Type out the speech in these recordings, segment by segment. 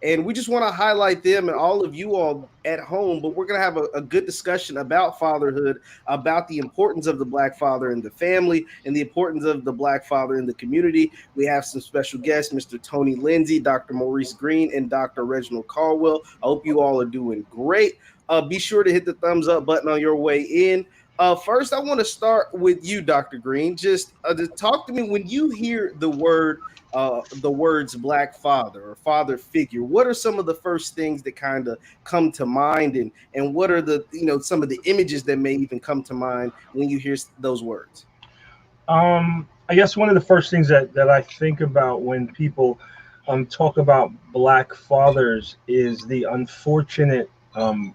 And we just want to highlight them and all of you all at home. But we're going to have a good discussion about fatherhood, about the importance of the Black father in the family, and the importance of the Black father in the community. We have some special guests, Mr. Tony Lindsay, Dr. Maurice Green, and Dr. Reginald Caldwell. I hope you all are doing great. Be sure to hit the thumbs up button on your way in. First, I want to start with you, Dr. Green. Just to talk to me when you hear the words Black father or father figure. What are some of the first things that kind of come to mind, and what are the some of the images that may even come to mind when you hear those words? I guess one of the first things that I think about when people talk about Black fathers is the unfortunate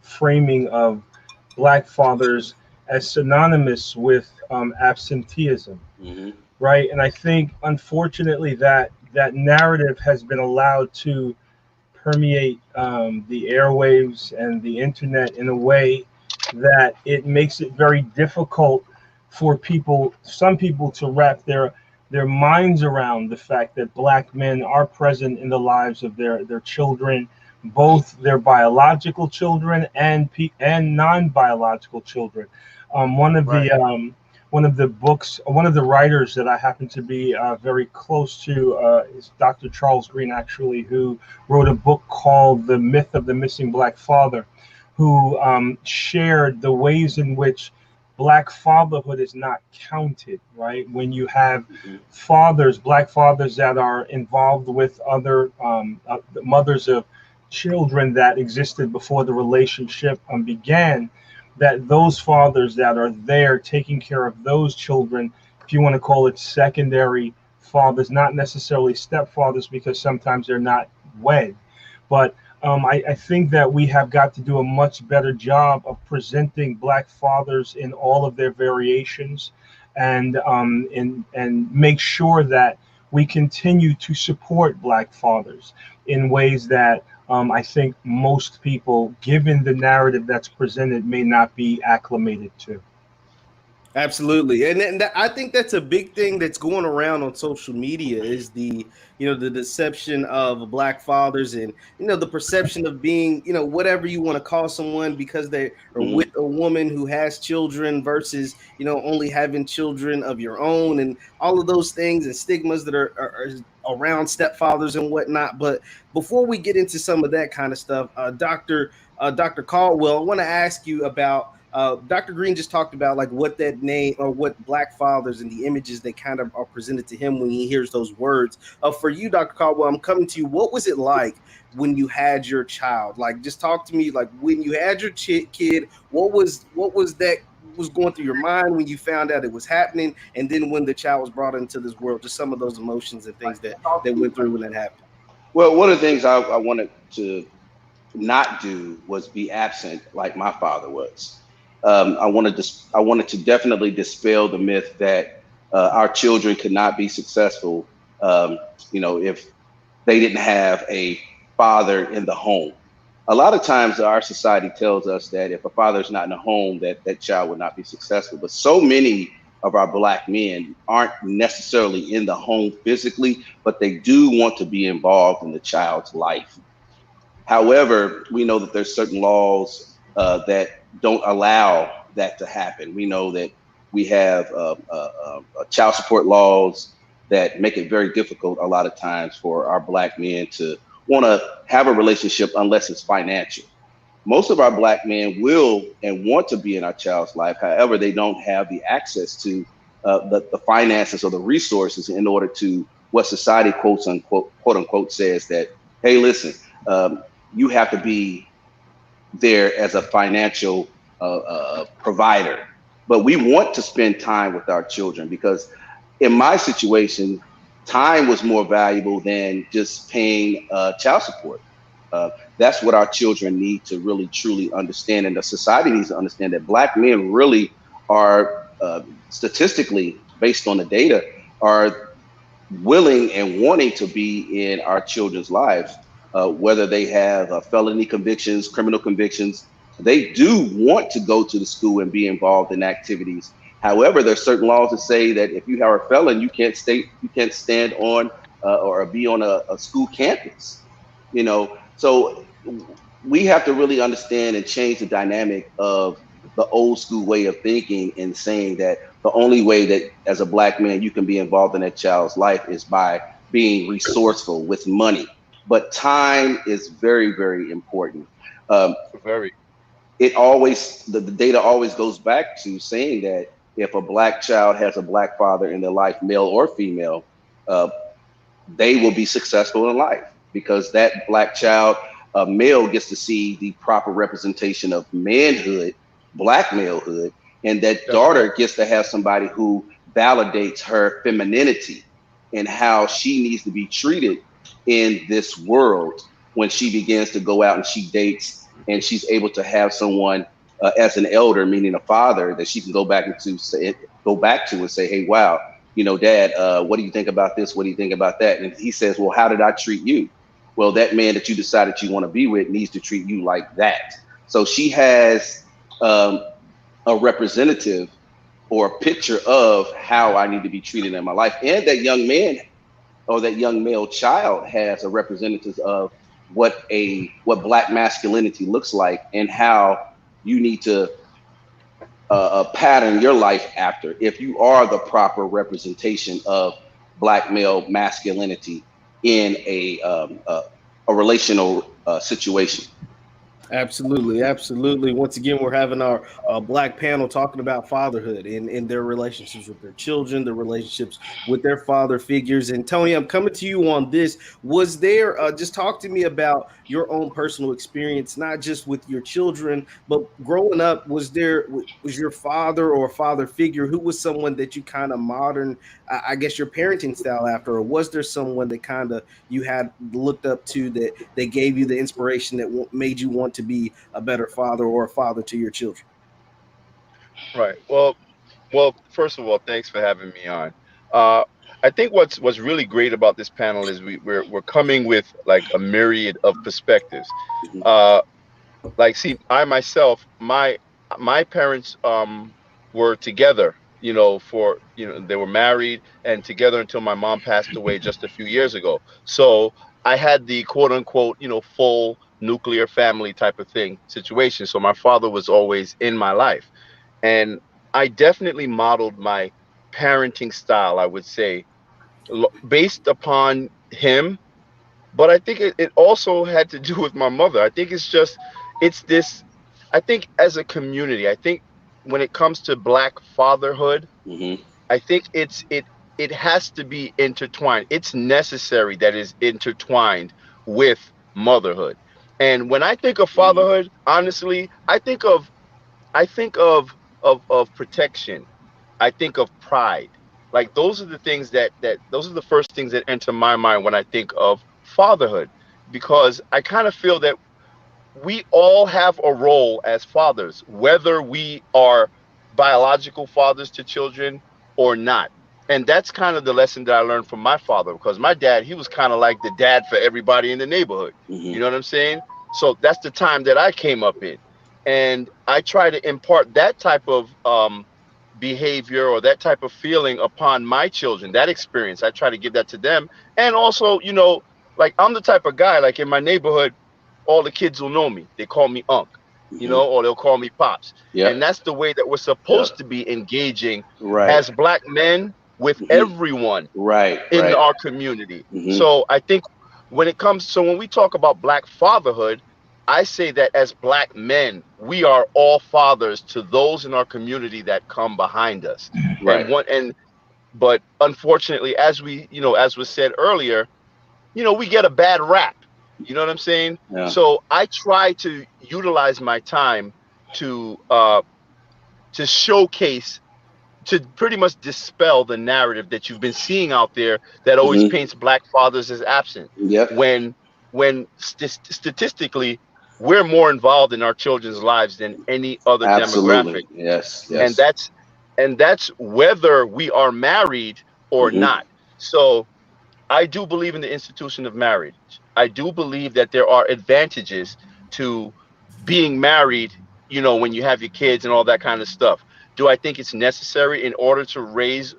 framing of Black fathers as synonymous with absenteeism, Hmm. right? And I think, unfortunately, that narrative has been allowed to permeate the airwaves and the internet in a way that it makes it very difficult for some people, to wrap their minds around the fact that Black men are present in the lives of their children, both their biological children and non-biological children. One of Right. the books, one of the writers that I happen to be very close to is Dr. Charles Green, actually, who wrote a book called The Myth of the Missing Black Father, who shared the ways in which Black fatherhood is not counted, right? When you have Hmm. Black fathers that are involved with other mothers of children that existed before the relationship began, that those fathers that are there taking care of those children, if you want to call it secondary fathers, not necessarily stepfathers, because sometimes they're not wed, but I think that we have got to do a much better job of presenting Black fathers in all of their variations, and make sure that we continue to support Black fathers in ways that I think most people, given the narrative that's presented, may not be acclimated to. Absolutely, and I think that's a big thing that's going around on social media is the deception of Black fathers, and the perception of being whatever you want to call someone because they are with Hmm. a woman who has children versus only having children of your own, and all of those things and stigmas that are around stepfathers and whatnot. But before we get into some of that kind of stuff, Dr. Caldwell, I want to ask you about Dr. Green just talked about like what that name or what Black fathers and the images that kind of are presented to him when he hears those words. For you, Dr. Caldwell, I'm coming to you. What was it like when you had your child? Like, just talk to me. Like when you had your kid, what was that was going through your mind when you found out it was happening, and then when the child was brought into this world, just some of those emotions and things that went through when that happened. Well, one of the things I wanted to not do was be absent like my father was. I wanted to definitely dispel the myth that our children could not be successful, um, if they didn't have a father in the home. A lot of times, our society tells us that if a father is not in the home, that child would not be successful. But so many of our Black men aren't necessarily in the home physically, but they do want to be involved in the child's life. However, we know that there's certain laws that don't allow that to happen. We know that we have child support laws that make it very difficult a lot of times for our Black men to want to have a relationship unless it's financial. Most of our Black men will and want to be in our child's life. However, they don't have the access to the finances or the resources in order to what society quotes unquote quote unquote says that, hey, listen, um, you have to be there as a financial provider. But we want to spend time with our children because in my situation, time was more valuable than just paying child support. Uh, that's what our children need to really truly understand, and the society needs to understand that Black men really are statistically based on the data are willing and wanting to be in our children's lives, whether they have felony convictions, criminal convictions. They do want to go to the school and be involved in activities. However, there's certain laws that say that if you are a felon, you can't stand on or be on a school campus. You know, So we have to really understand and change the dynamic of the old school way of thinking and saying that the only way that as a black man you can be involved in that child's life is by being resourceful with money. But time is very, very important. Um, Very. it always the data always goes back to saying that if a black child has a black father in their life, male or female, uh, they will be successful in life because that black child, male, gets to see the proper representation of manhood, black malehood, and that That's right. daughter gets to have somebody who validates her femininity and how she needs to be treated in this world when she begins to go out and she dates and she's able to have someone as an elder, meaning a father, that she can go back to and say, "Hey, wow, Dad, what do you think about this? What do you think about that?" And he says, "Well, how did I treat you?" Well, that man that you decided you want to be with needs to treat you like that. So she has um, a representative or a picture of how I need to be treated in my life. And that young man or that young male child has a representative of what black masculinity looks like and how you need to pattern your life after if you are the proper representation of black male masculinity in a relational situation. Absolutely, absolutely. Once again, we're having our black panel talking about fatherhood and their relationships with their children, their relationships with their father figures. And Tony, I'm coming to you on this. Was there just talk to me about your own personal experience, not just with your children, but growing up? Was your father or father figure who was someone that you kind of modern, I guess, your parenting style after, or was there someone that kind of you had looked up to that gave you the inspiration that made you want to be a better father or a father to your children? Right. Well, first of all, thanks for having me on. Uh, I think what's really great about this panel is we're coming with like a myriad of perspectives. Mhm. Uh, like, see, I myself, my parents were together. For they were married and together until my mom passed away just a few years ago. So I had the quote unquote full nuclear family type of thing situation. So my father was always in my life. And I definitely modeled my parenting style, I would say, based upon him. But I think it also had to do with my mother. I think it's this, I think as a community, I think when it comes to black fatherhood, Mhm. I think it has to be intertwined. It's necessary that is intertwined with motherhood. And when I think of Mhm. fatherhood, honestly, I think of protection. I think of pride. Like those are the things that those are the first things that enter my mind when I think of fatherhood, because I kind of feel that we all have a role as fathers, whether we are biological fathers to children or not. And that's kind of the lesson that I learned from my father, because my dad, he was kind of like the dad for everybody in the neighborhood. You Mhm. know what I'm saying? So that's the time that I came up in. And I try to impart that type of behavior or that type of feeling upon my children, that experience. I try to give that to them. And also, like I'm the type of guy, like in my neighborhood, all the kids will know me. They call me Unc, Mhm. or they'll call me Pops. Yep. And that's the way that we're Yep. supposed to be engaging Right. as black men with Mhm. everyone Right. in Right. our community. Mhm. So I think when we talk about black fatherhood, I say that as black men, we are all fathers to those in our community that come behind us. Right. But unfortunately, as was said earlier, we get a bad rap. You know what I'm saying? Yeah. So I try to utilize my time to uh to showcase, to pretty much dispel the narrative that you've been seeing out there that always Mhm. paints black fathers as absent, Yep. when statistically we're more involved in our children's lives than any other demographic. Absolutely. Yes. and Yes. that's and that's whether we are married or Mhm. not. So I do believe in the institution of marriage. I do believe that there are advantages to being married, when you have your kids and all that kind of stuff. Do I think it's necessary in order to raise,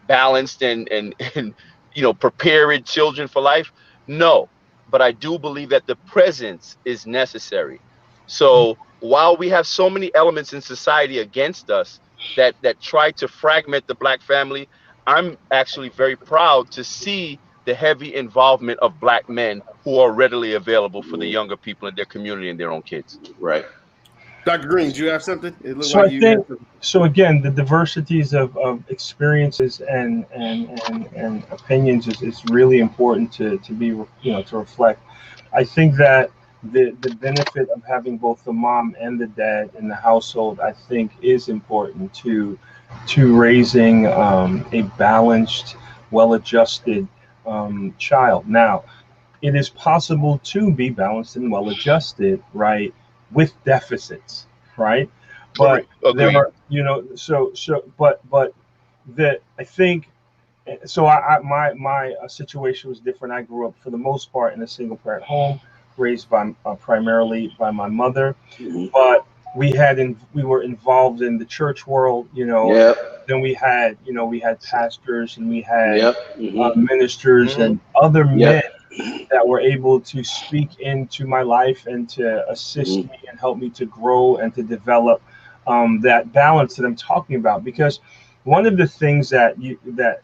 balanced and prepared children for life? No. but I do believe that the presence is necessary. So while we have so many elements in society against us that try to fragment the black family, I'm actually very proud to see the heavy involvement of black men who are readily available for the Mhm. younger people in their community and their own kids. Right. Dr. Green, do you have something? It looked So like I you had think something. so again, the diversities of experiences and opinions is really important to be to reflect. I think that the benefit of having both the mom and the dad in the household, I think, is important to raising a balanced, well-adjusted child. Now, it is possible to be balanced and well-adjusted, right, with deficits, right? But there Agreed. are, but that I think so. My situation was different. I grew up for the most part in a single parent home, raised by primarily by my mother, Mhm. but we were involved in the church world, Yep. then we had pastors and we had Yep. Hmm. ministers Hmm. and other men Yep. that were able to speak into my life and to assist Hmm. me and help me to grow and to develop that balance that I'm talking about. Because one of the things that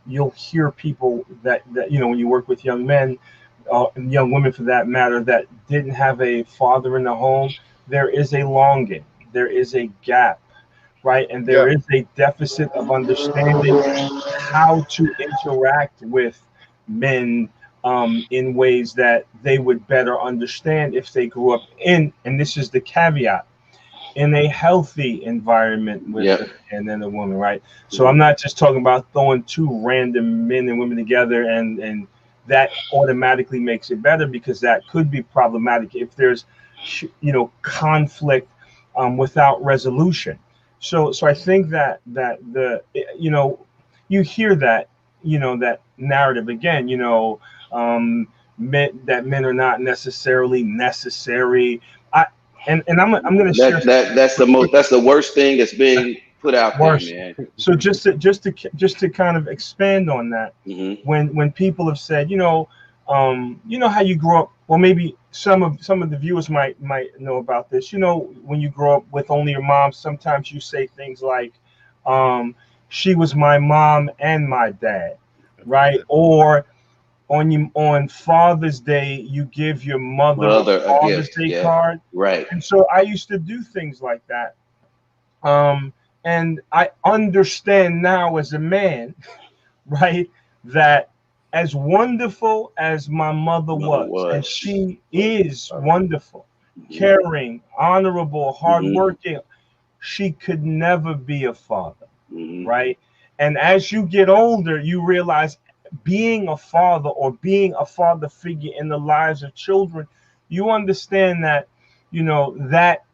you'll hear people that when you work with young men, and young women for that matter, that didn't have a father in the home, there is a longing, there is a gap, right, and there Yeah. is a deficit of understanding how to interact with men in ways that they would better understand if they grew up in, and this is the caveat, in a healthy environment with a Yep. man and a woman, right? So I'm Hmm. not just talking about throwing two random men and women together and that automatically makes it better, because that could be problematic if there's conflict without resolution. So I think that you hear that narrative again, men are not necessarily necessary. I and I'm going to share That's the worst thing that's being put out there, worse. man. So just to kind of expand on that, Hmm. when people have said, how you grow up. Well, maybe some of the viewers might know about this. When you grow up with only your mom, sometimes you say things like, "She was my mom and my dad," I've heard right? that. Or on Father's Day, you give your mother a Mother, a Father's gift. Day Yeah. card, Right. and so I used to do things like that. And I understand now as a man, right, that as wonderful as my mother Mother was, and was. she is wonderful, Hmm. caring, honorable, Hmm. hardworking, she could never be a father, Hmm. right? And as you get older, you realize being a father or being a father figure in the lives of children, you understand that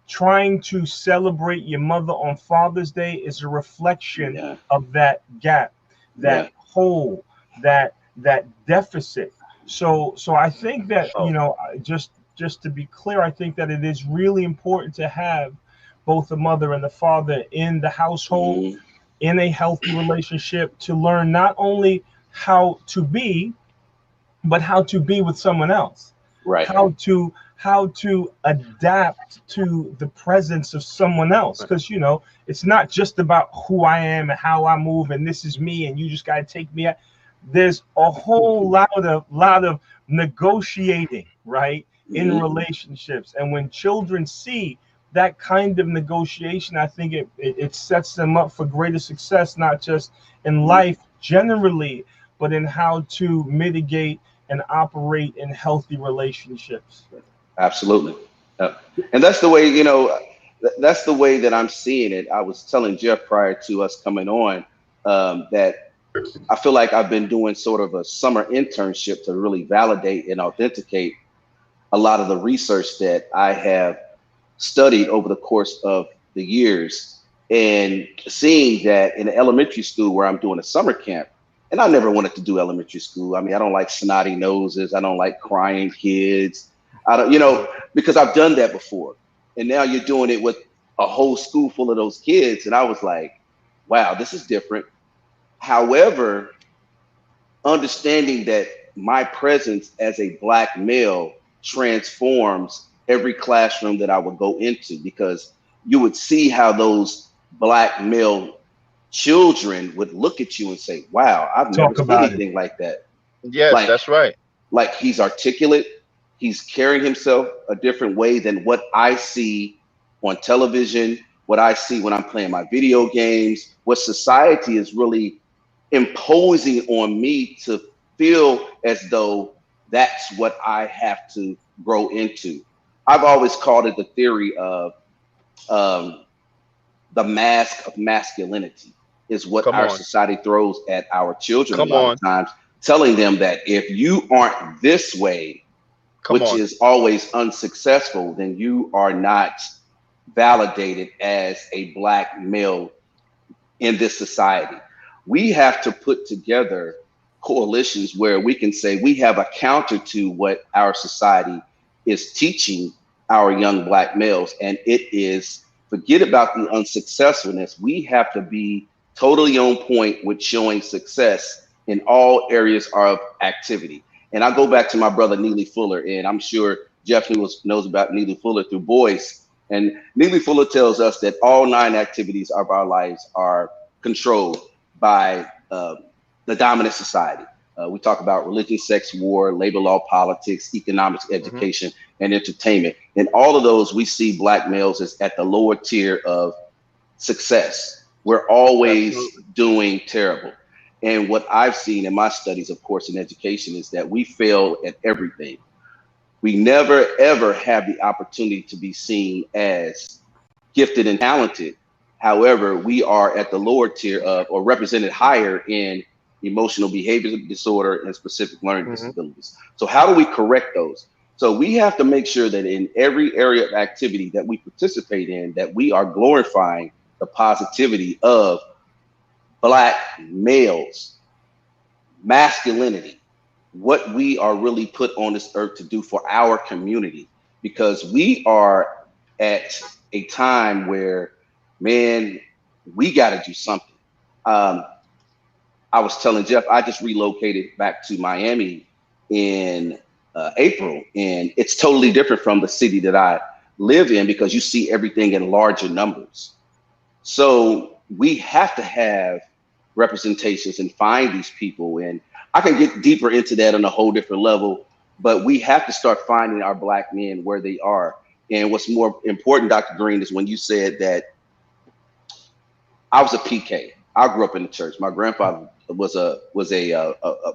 trying to celebrate your mother on Father's Day is a reflection Yeah. of that gap, that Yeah. hole, that deficit. So I think that Oh, just to be clear, I think that it is really important to have both the mother and the father in the household Hmm. in a healthy relationship, to learn not only how to be, but how to be with someone else, Right. how to adapt to the presence of someone else, right. because it's not just about who I am and how I move and this is me and you just got to take me out. There's a whole lot of negotiating, right, in Hmm. relationships, and when children see that kind of negotiation, I think it sets them up for greater success, not just in life generally, but in how to mitigate and operate in healthy relationships. Absolutely. And that's the way, that's the way that I'm seeing it. I was telling Jeff prior to us coming on that I feel like I've been doing sort of a summer internship to really validate and authenticate a lot of the research that I have studied over the course of the years, and seeing that in elementary school where I'm doing a summer camp. And I never wanted to do elementary school. I mean, I don't like snotty noses. I don't like crying kids. I don't, because I've done that before. And now you're doing it with a whole school full of those kids. And I was like, wow, this is different. However, understanding that my presence as a black male transforms every classroom that I would go into, because you would see how those black male children would look at you and say, wow, I've never Talk seen about it. anything like that. Yes, Like, that's right. he's articulate, he's carrying himself a different way than what I see on television, what I see when I'm playing my video games, what society is really imposing on me to feel as though that's what I have to grow into. I've always called it the theory of um, the mask of masculinity, is what Come our on. society throws at our children a Come lot of on. times, telling them that if you aren't this way, Come which on. is always unsuccessful, then you are not validated as a black male in this society. We have to put together coalitions where we can say we have a counter to what our society is teaching our young black males. And it is, forget about the unsuccessfulness. We have to be totally on point with showing success in all areas of activity. And I go back to my brother Neely Fuller, and I'm sure Jeff knows about Neely Fuller through Boyce. And Neely Fuller tells us that all 9 activities of our lives are controlled by the dominant society. We talk about religion, sex, war, labor law, politics, economics, Hmm. education, and entertainment. And all of those, we see black males as at the lower tier of success. We're always Absolutely. doing terrible. And what I've seen in my studies, of course, in education, is that we fail at everything. We never, ever have the opportunity to be seen as gifted and talented. However, we are at the lower tier of, or represented higher in emotional behavior disorder and specific learning Hmm. disabilities. So, how do we correct those? So, we have to make sure that in every area of activity that we participate in, that we are glorifying the positivity of black males, masculinity, what we are really put on this earth to do for our community, because we are at a time where, man, we got to do something. Um, I was telling Jeff, I just relocated back to Miami in April, and it's totally different from the city that I live in, because you see everything in larger numbers. So we have to have representations and find these people. And I can get deeper into that on a whole different level, but we have to start finding our black men where they are. And what's more important, Dr. Green, is when you said that I was a PK. I grew up in the church. My grandfather was a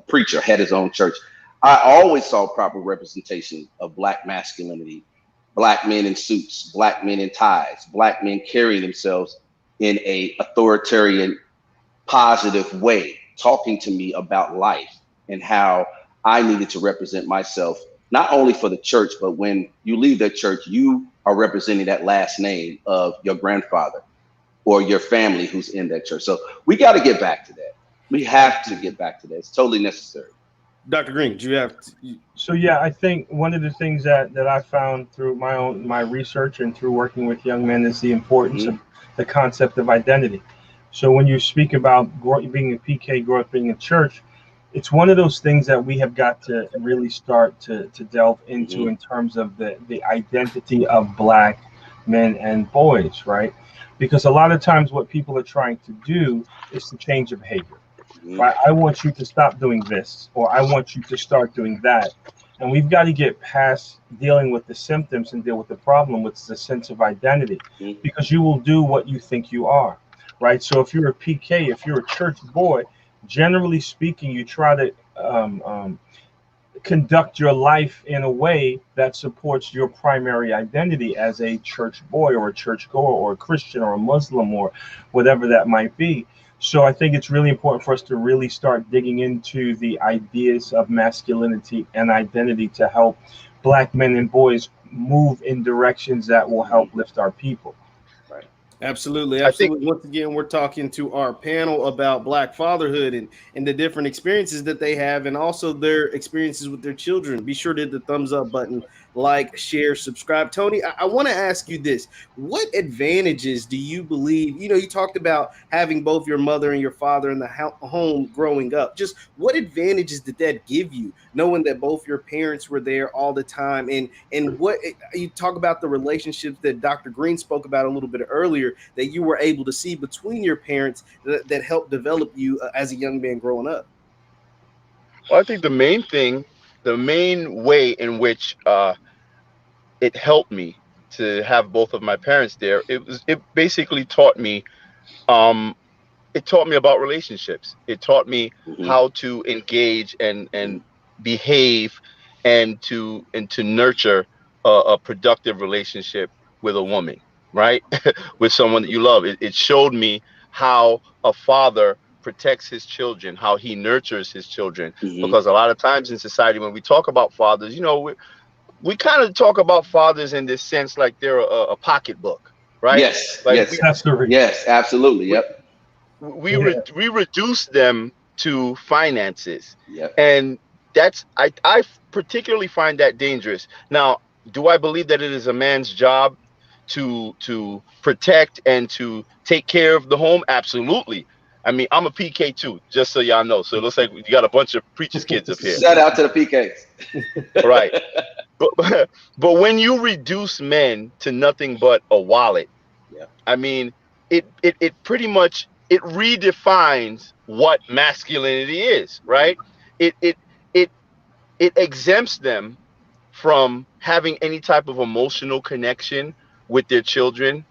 preacher, had his own church. I always saw proper representation of black masculinity, black men in suits, black men in ties, black men carrying themselves in a authoritarian, positive way, talking to me about life and how I needed to represent myself, not only for the church, but when you leave that church, you are representing that last name of your grandfather or your family who's in that church. So we got to get back to that. We have to get back to that. It's totally necessary. Dr. Green, do you have So yeah, I think one of the things that I found through my research and through working with young men is the importance Mhm. of the concept of identity. So when you speak about being a PK, growing up being a church, it's one of those things that we have got to really start to delve into Mhm. in terms of the identity of black men and boys, right? Because a lot of times what people are trying to do is to change your behavior, Mhm. right? I want you to stop doing this, or I want you to start doing that. And we've got to get past dealing with the symptoms and deal with the problem, which is a sense of identity, Mhm. because you will do what you think you are, right? So if you're a PK, if you're a church boy, generally speaking, you try to conduct your life in a way that supports your primary identity as a church boy or a church goer or a Christian or a Muslim or whatever that might be. So I think it's really important for us to really start digging into the ideas of masculinity and identity to help black men and boys move in directions that will help Mhm. lift our people. Right. absolutely, I think. absolutely. Once again, we're talking to our panel about Black fatherhood and the different experiences that they have, and also their experiences with their children. Be sure to hit the thumbs up button like, share, subscribe. Tony, I want to ask you this. What advantages do you believe, you talked about having both your mother and your father in the home growing up. Just what advantages did that give you, knowing that both your parents were there all the time? And what you talk about the relationships that Dr. Green spoke about a little bit earlier that you were able to see between your parents that helped develop you as a young man growing up. Well, I think the main way in which it helped me to have both of my parents there, it basically um taught me about relationships. It taught me Hmm. how to engage and behave and to nurture a productive relationship with a woman, right? With someone that you love. It showed me how a father protects his children, how he nurtures his children. Hmm. Because a lot of times in society, when we talk about fathers, we kind of talk about fathers in this sense like they're a pocketbook, right? Yes, Like yes, Accessory. yes, absolutely. we Yep, Yeah. we reduce them to finances, yep. and I particularly find that dangerous. Now, do I believe that it is a man's job to protect and to take care of the home? Absolutely. I mean, I'm a PK too, just so y'all know. So it looks like you got a bunch of preachers kids up here, Shout out to the PKs. right? But but when you reduce men to nothing but a wallet, Yep. I mean, it pretty much it redefines what masculinity is, right? It it it it exempts them from having any type of emotional connection with their children.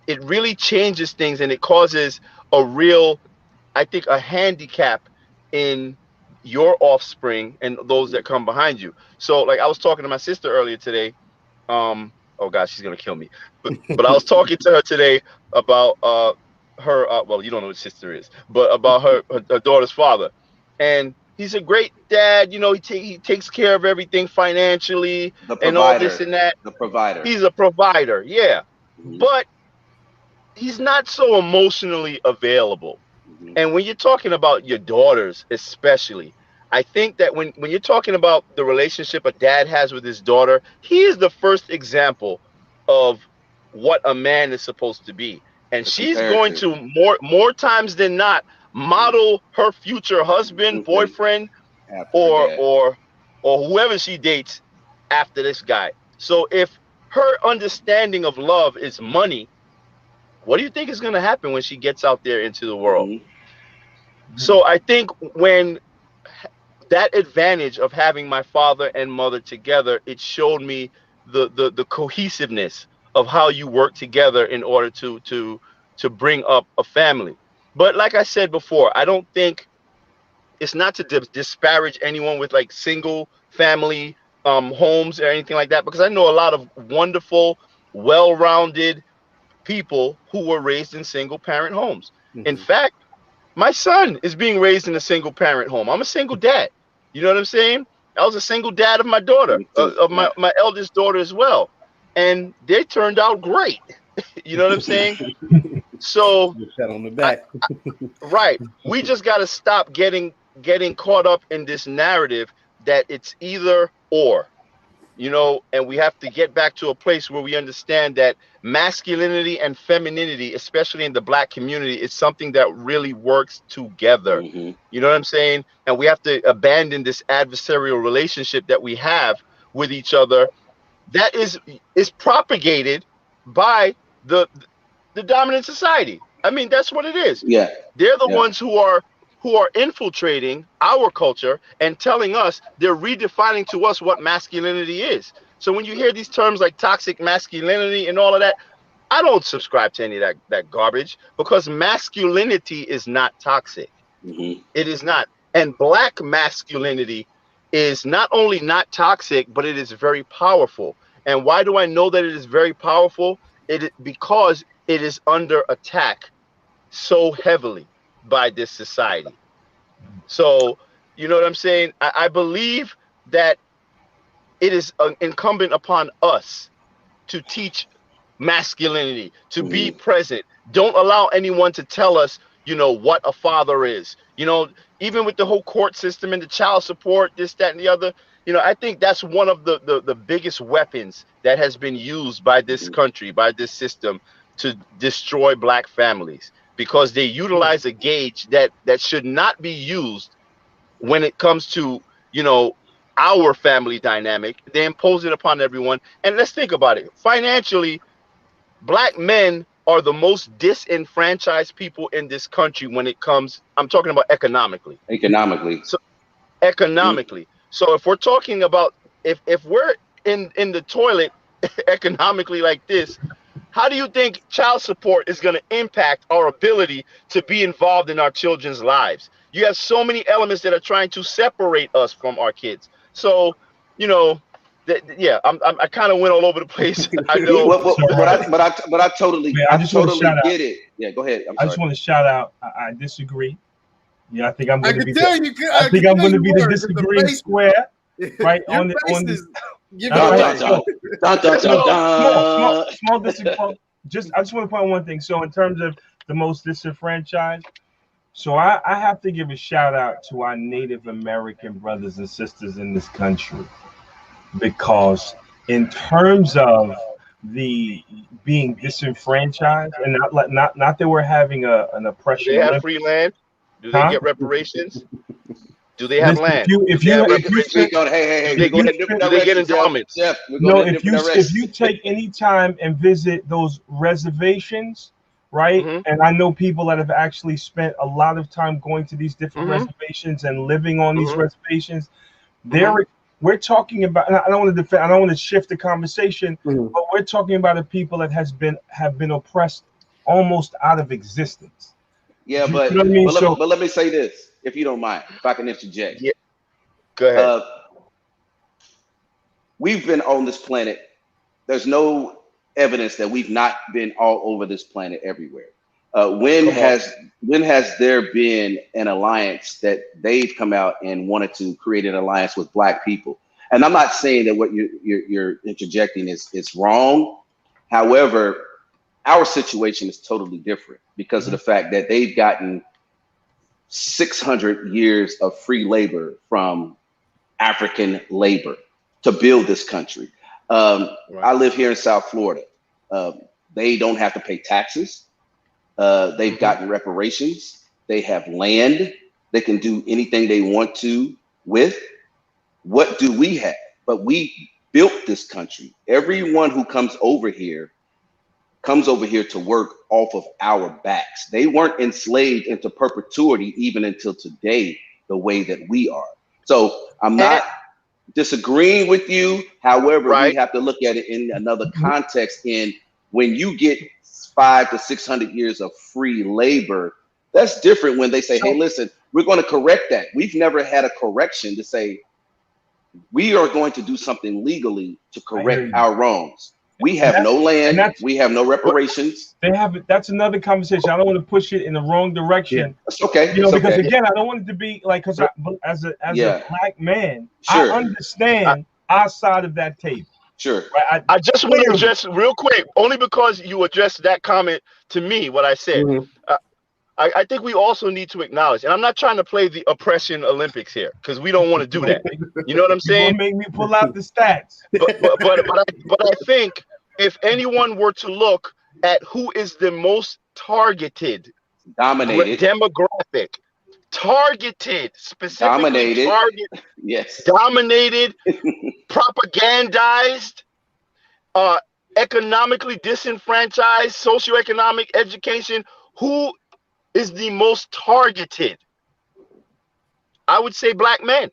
It really changes things, and it causes a real, I think, a handicap in your offspring and those Hmm. that come behind you. So, like I was talking to my sister earlier today. Oh gosh, she's gonna kill me. But I was talking to her today about her well, you don't know what sister is, but about her daughter's father. And he's a great dad, he takes care of everything financially The and all this provider, and that. the provider. He's a provider, yeah. Hmm. But he's not so emotionally available. Hmm. And when you're talking about your daughters, especially, I think that when you're talking about the relationship a dad has with his daughter, he is the first example of what a man is supposed to be. And The she's going comparative. to more times than not Hmm. model her future husband, Husband boyfriend, after her or dad. or or whoever she dates after this guy. So if her understanding of love is money, what do you think is going to happen when she gets out there into the world? Hmm. So I think when that advantage of having my father and mother together, it showed me the cohesiveness of how you work together in order to bring up a family. But like I said before, I don't think it's not to disparage anyone with like single family homes or anything like that, because I know a lot of wonderful, well-rounded people who were raised in single parent homes. In Mhm. fact, my son is being raised in a single parent home. I'm a single dad. You know what I'm saying? I was a single dad of my daughter, Me too. of Yeah. my eldest daughter as well. And they turned out great. You know what I'm saying? So, Just pat on the I, back. right. We just got to stop getting caught up in this narrative that it's either or. And we have to get back to a place where we understand that masculinity and femininity, especially in the black community, is something that really works together. Hmm. You know what I'm saying? And we have to abandon this adversarial relationship that we have with each other that is propagated by the the dominant society. I mean, that's what it is. Yeah. They're the Yeah. ones who are infiltrating our culture and telling us, they're redefining to us what masculinity is. So when you hear these terms like toxic masculinity and all of that, I don't subscribe to any of that garbage, because masculinity is not toxic. Hmm. It is not. And black masculinity is not only not toxic, but it is very powerful. And why do I know that it is very powerful? Because it is under attack so heavily by this society. So, you know what I'm saying? I believe that it is incumbent upon us to teach masculinity, to be Hmm. present. Don't allow anyone to tell us, what a father is. Even with the whole court system and the child support, this, that, and the other, I think that's one of the biggest weapons that has been used by this country, by this system, to destroy black families, because they utilize a gauge that should not be used when it comes to, our family dynamic. They impose it upon everyone. And let's think about it. Financially, black men are the most disenfranchised people in this country when it comes, I'm talking about economically. Economically. So economically. So if we're talking about, if we're in the toilet economically like this, how do you think child support is going to impact our ability to be involved in our children's lives? You have so many elements that are trying to separate us from our kids. So, yeah, I kind of went all over the place. I know. But I totally, Man, I just want to totally shout out. get it. Yeah, go ahead. I'm I just sorry. want to shout out. I disagree. Yeah, I think I'm I going to can be. tell you. I think I'm going to be the were, disagreeing square, right? Your on face this. is giving All away. right, so Dun. small disagreement. I just want to point out one thing. So in terms of the most disenfranchised, so I have to give a shout out to our Native American brothers and sisters in this country, because in terms of the being disenfranchised, and not that we're having an Do they oppression have Olympics, free land? Do they huh? get reparations? Do they have Listen, land? if Yeah, you spend, hey, Do they if we're you going in get, a different spend, do they get direction, Jeff. endowments? Jeff, we're no, going in a different if direction. you take any time and visit those reservations, right? Mm-hmm. And I know people that have actually spent a lot of time going to these different Mm-hmm. reservations and living on these Mm-hmm. reservations. Mm-hmm. We're talking about, and I don't want to defend, I don't want to shift the conversation, Mhm. but we're talking about a people that have been oppressed almost out of existence. Yeah, You know what I mean? So but let me say this, if you don't mind, if I can interject. Yeah. Go ahead. Uh, we've been on this planet. There's no evidence that we've not been all over this planet everywhere. When Come on. has there been an alliance that they've come out and wanted to create an alliance with black people? And I'm not saying that what you're interjecting is wrong. However, our situation is totally different because of the fact that they've gotten 600 years of free labor from African labor to build this country. Right. I live here in South Florida. They don't have to pay taxes. They've gotten reparations. They have land. They can do anything they want to with. What do we have? But we built this country. Everyone who comes over here to work off of our backs. They weren't enslaved into perpetuity even until today, the way that we are. So I'm not disagreeing with you. However, we Right. have to look at it in another context. In when you get 500 to 600 years of free labor, that's different when they say, hey, listen, we're going to correct that. We've never had a correction to say, we are going to do something legally to correct our wrongs. We have no land. We have no reparations. That's another conversation. I don't want to push it in the wrong direction. That's okay. Because again, I don't want it to be like, because as a black man, Sure. I understand our side of that table. Sure. Right? I just want to address real quick, only because you addressed that comment to me, what I said. I think we also need to acknowledge, and I'm not trying to play the oppression Olympics here, because we don't want to do that. You know what I'm saying? You're gonna make me pull out the stats. But I think if anyone were to look at who is the most targeted Dominated. demographic, targeted, specifically Dominated. yes, dominated, propagandized, economically disenfranchised, socioeconomic education, who is the most targeted? I would say black men.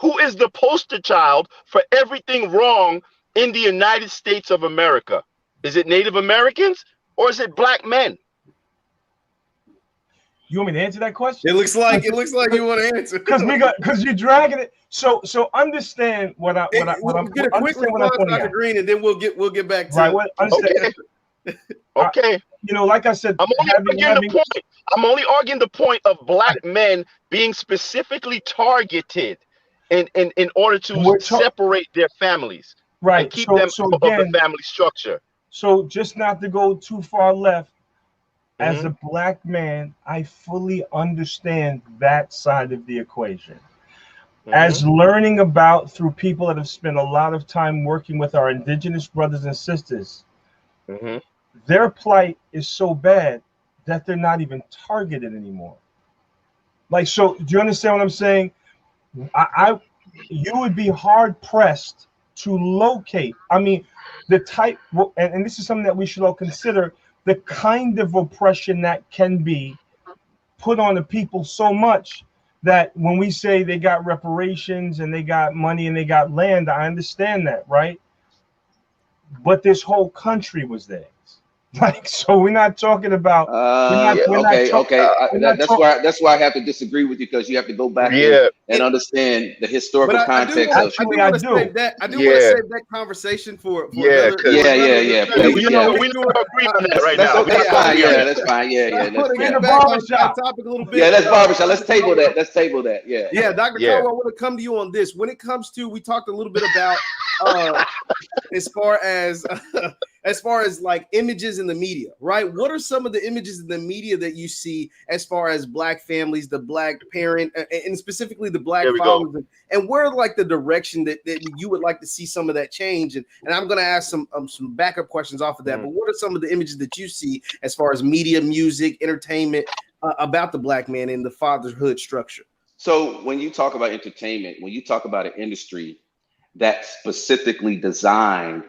Who is the poster child for everything wrong in the United States of America? Is it Native Americans or is it black men? You want me to answer that question? It looks like you want to answer because you're dragging it. So understand what I'm get a quick response, Dr. Green, and then we'll get back to right. Understand. Okay. Like I said, I'm only arguing the point of black men being specifically targeted in order to separate their families, right, and keep them of the family structure. So just not to go too far left, as a black man, I fully understand that side of the equation. as learning about through people that have spent a lot of time working with our indigenous brothers and sisters, their plight is so bad that they're not even targeted anymore. Like, so do you understand what I'm saying? You would be hard pressed to locate. I mean, the type, and this is something that we should all consider, the kind of oppression that can be put on the people so much that when we say they got reparations and they got money and they got land, I understand that, right? But this whole country was theirs. Like, so we're not talking about. That's why I have to disagree with you, because you have to go back and understand the historical context. I do want to save that conversation for another. We don't agree on that right now. That's fine. Let's topic a little bit. Yeah, that's barbershop. Let's table that. Yeah, Dr. Caldwell, I want to come to you on this. When it comes to, we talked a little bit about as far as like images in the media, right? What are some of the images in the media that you see as far as Black families, the Black parent, and specifically the Black fathers, and where like the direction that you would like to see some of that change? And I'm going to ask some backup questions off of that. But what are some of the images that you see as far as media, music, entertainment about the Black man in the fatherhood structure? So when you talk about entertainment, when you talk about an industry that specifically designed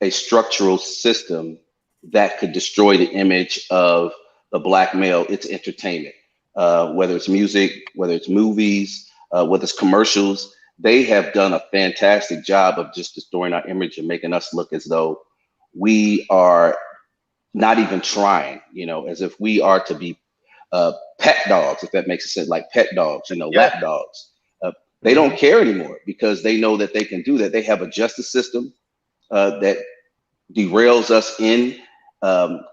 a structural system that could destroy the image of the Black male, it's entertainment. Whether it's music, whether it's movies, whether it's commercials, they have done a fantastic job of just destroying our image and making us look as though we are not even trying, as if we are to be pet dogs, if that makes sense, like pet dogs, lap dogs. They don't care anymore because they know that they can do that. They have a justice system that derails us in.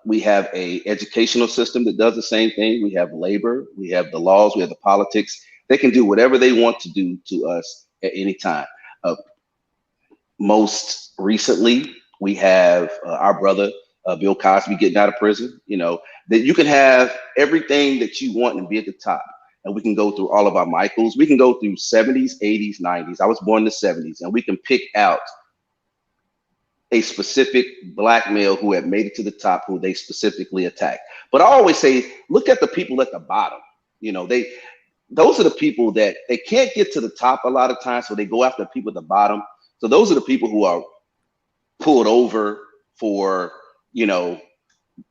We have a educational system that does the same thing. We have labor, we have the laws, we have the politics. They can do whatever they want to do to us at any time. Most recently, we have our brother, Bill Cosby, getting out of prison. That you can have everything that you want and be at the top. And we can go through all of our Michaels. We can go through 70s, 80s, 90s. I was born in the 70s, and we can pick out a specific Black male who had made it to the top, who they specifically attacked. But I always say, look at the people at the bottom. Those are the people that they can't get to the top a lot of times, so they go after the people at the bottom. So those are the people who are pulled over for,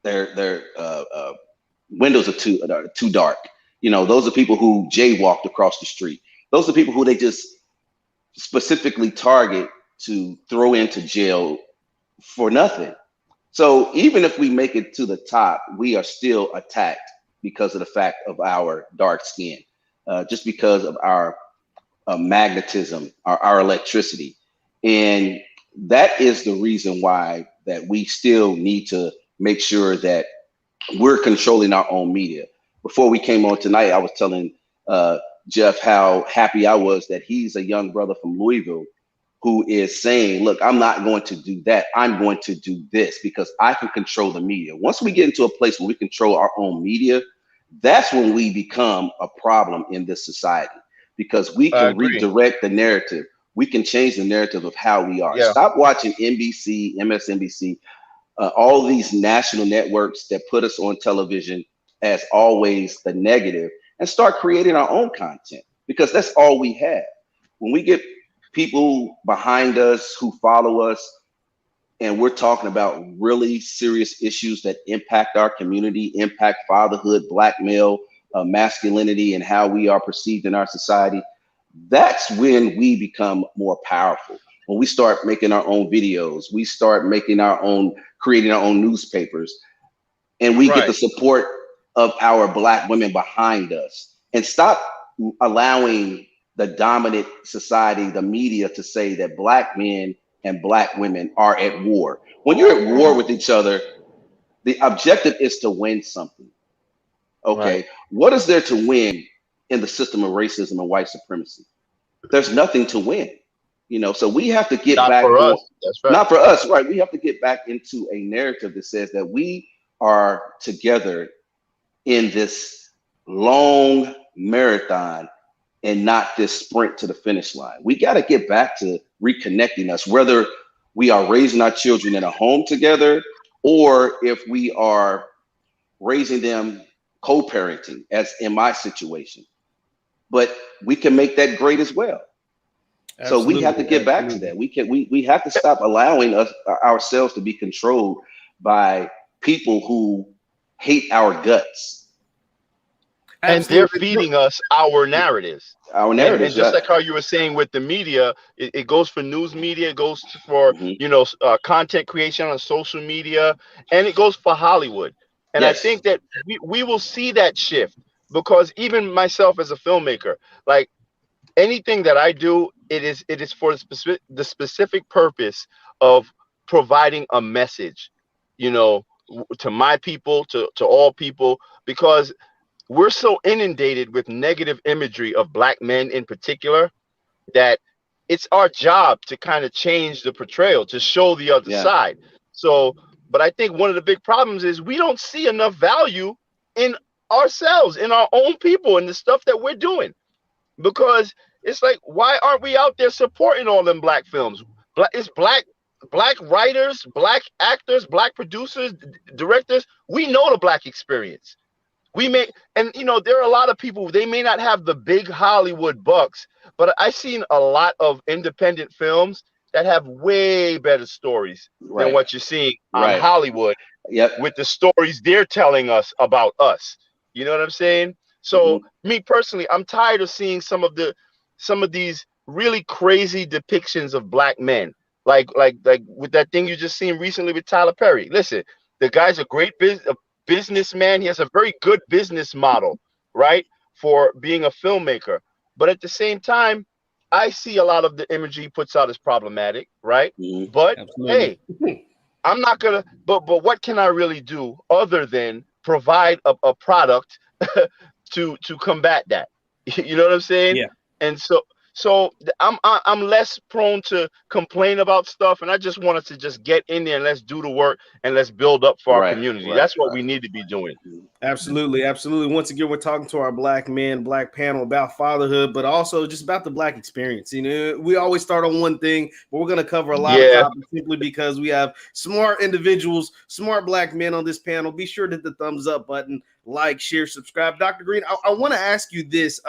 their windows are too dark. Those are people who jaywalked across the street. Those are people who they just specifically target to throw into jail for nothing. So even if we make it to the top, we are still attacked because of the fact of our dark skin, just because of our magnetism, our electricity. And that is the reason why that we still need to make sure that we're controlling our own media. Before we came on tonight, I was telling Jeff how happy I was that he's a young brother from Louisville who is saying, look, I'm not going to do that. I'm going to do this because I can control the media. Once we get into a place where we control our own media, that's when we become a problem in this society, because we can redirect the narrative. We can change the narrative of how we are. Stop watching NBC, MSNBC, all these national networks that put us on television as always the negative, and start creating our own content, because that's all we have. When we get people behind us who follow us and we're talking about really serious issues that impact our community, impact fatherhood, Black male masculinity, and how we are perceived in our society, that's when we become more powerful. When we start making our own videos, we start making creating our own newspapers, and we get the support of our Black women behind us, and stop allowing the dominant society, the media, to say that Black men and Black women are at war. When you're at war with each other, the objective is to win something. Okay. What is there to win in the system of racism and white supremacy? There's nothing to win. So we have to get back. Not for us, right? We have to get back into a narrative that says that we are together in this long marathon and not this sprint to the finish line. We got to get back to reconnecting us, whether we are raising our children in a home together or if we are raising them co-parenting, as in my situation. But we can make that great as well. So we have to get back to that. We have to stop allowing ourselves to be controlled by people who hate our guts. And they're feeding us our narratives. Our narratives. And just like how you were saying with the media, it goes for news media, it goes for content creation on social media, and it goes for Hollywood. And I think that we will see that shift, because even myself as a filmmaker, like anything that I do, it is for the specific purpose of providing a message, to my people, to all people, because we're so inundated with negative imagery of Black men in particular that it's our job to kind of change the portrayal, to show the other side. So, but I think one of the big problems is we don't see enough value in ourselves, in our own people, and the stuff that we're doing. Because it's like, why aren't we out there supporting all them Black films? It's Black writers, Black actors, Black producers, directors. We know the Black experience. And there are a lot of people, they may not have the big Hollywood bucks, but I've seen a lot of independent films that have way better stories than what you're seeing on Hollywood with the stories they're telling us about us. You know what I'm saying? So me personally, I'm tired of seeing some of these really crazy depictions of Black men. Like with that thing you just seen recently with Tyler Perry. Listen, the guy's a great businessman. He has a very good business model, right, for being a filmmaker. But at the same time, I see a lot of the imagery he puts out as problematic, right? But hey, I'm not gonna. But what can I really do other than provide a product to combat that? You know what I'm saying? Yeah. And so I'm less prone to complain about stuff, and I just wanted to just get in there and let's do the work and let's build up for our community. That's what we need to be doing. Absolutely. Once again, we're talking to our Black men, Black panel about fatherhood, but also just about the Black experience. We always start on one thing, but we're going to cover a lot of topics simply because we have smart individuals, smart Black men on this panel. Be sure to hit the thumbs up button, like, share, subscribe. Dr. Green, I want to ask you this.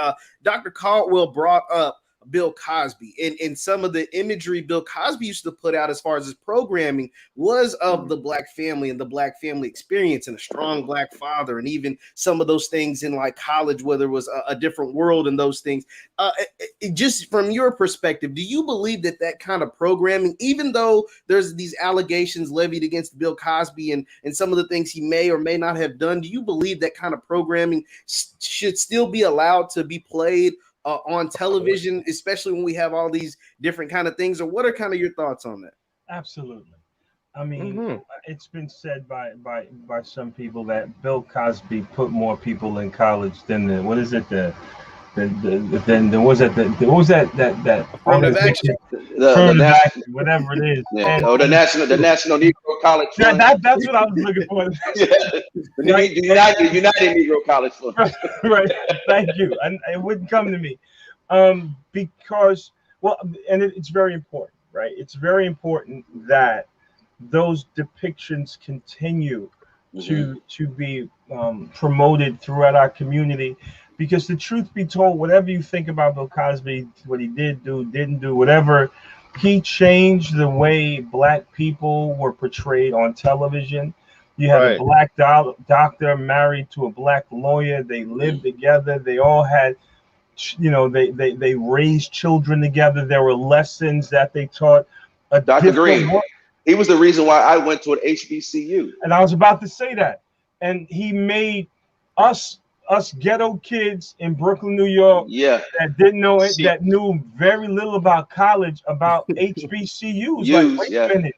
Dr. Caldwell brought up Bill Cosby, and some of the imagery Bill Cosby used to put out as far as his programming was of the Black family and the Black family experience and a strong Black father, and even some of those things in like college, whether it was a different world and those things. Just from your perspective, do you believe that kind of programming, even though there's these allegations levied against Bill Cosby and some of the things he may or may not have done, do you believe that kind of programming should still be allowed to be played on television, especially when we have all these different kind of things? Or what are kind of your thoughts on that? Absolutely. I mean, it's been said by some people that Bill Cosby put more people in college than the what was that affirmative action, whatever it is. Yeah. The National Negro College Fund. That's what I was looking for. The United Negro College Fund. Right. Thank you. And it wouldn't come to me, because it's very important, right? It's very important that those depictions continue to be promoted throughout our community. Because the truth be told, whatever you think about Bill Cosby, what he didn't do, whatever, he changed the way Black people were portrayed on television. You had a Black doctor married to a Black lawyer. They lived together. They all had, they raised children together. There were lessons that they taught. Dr. Green, he was the reason why I went to an HBCU. And I was about to say that. And he made us ghetto kids in Brooklyn, New York, that didn't know it, that knew very little about college, about HBCUs, like, wait a minute,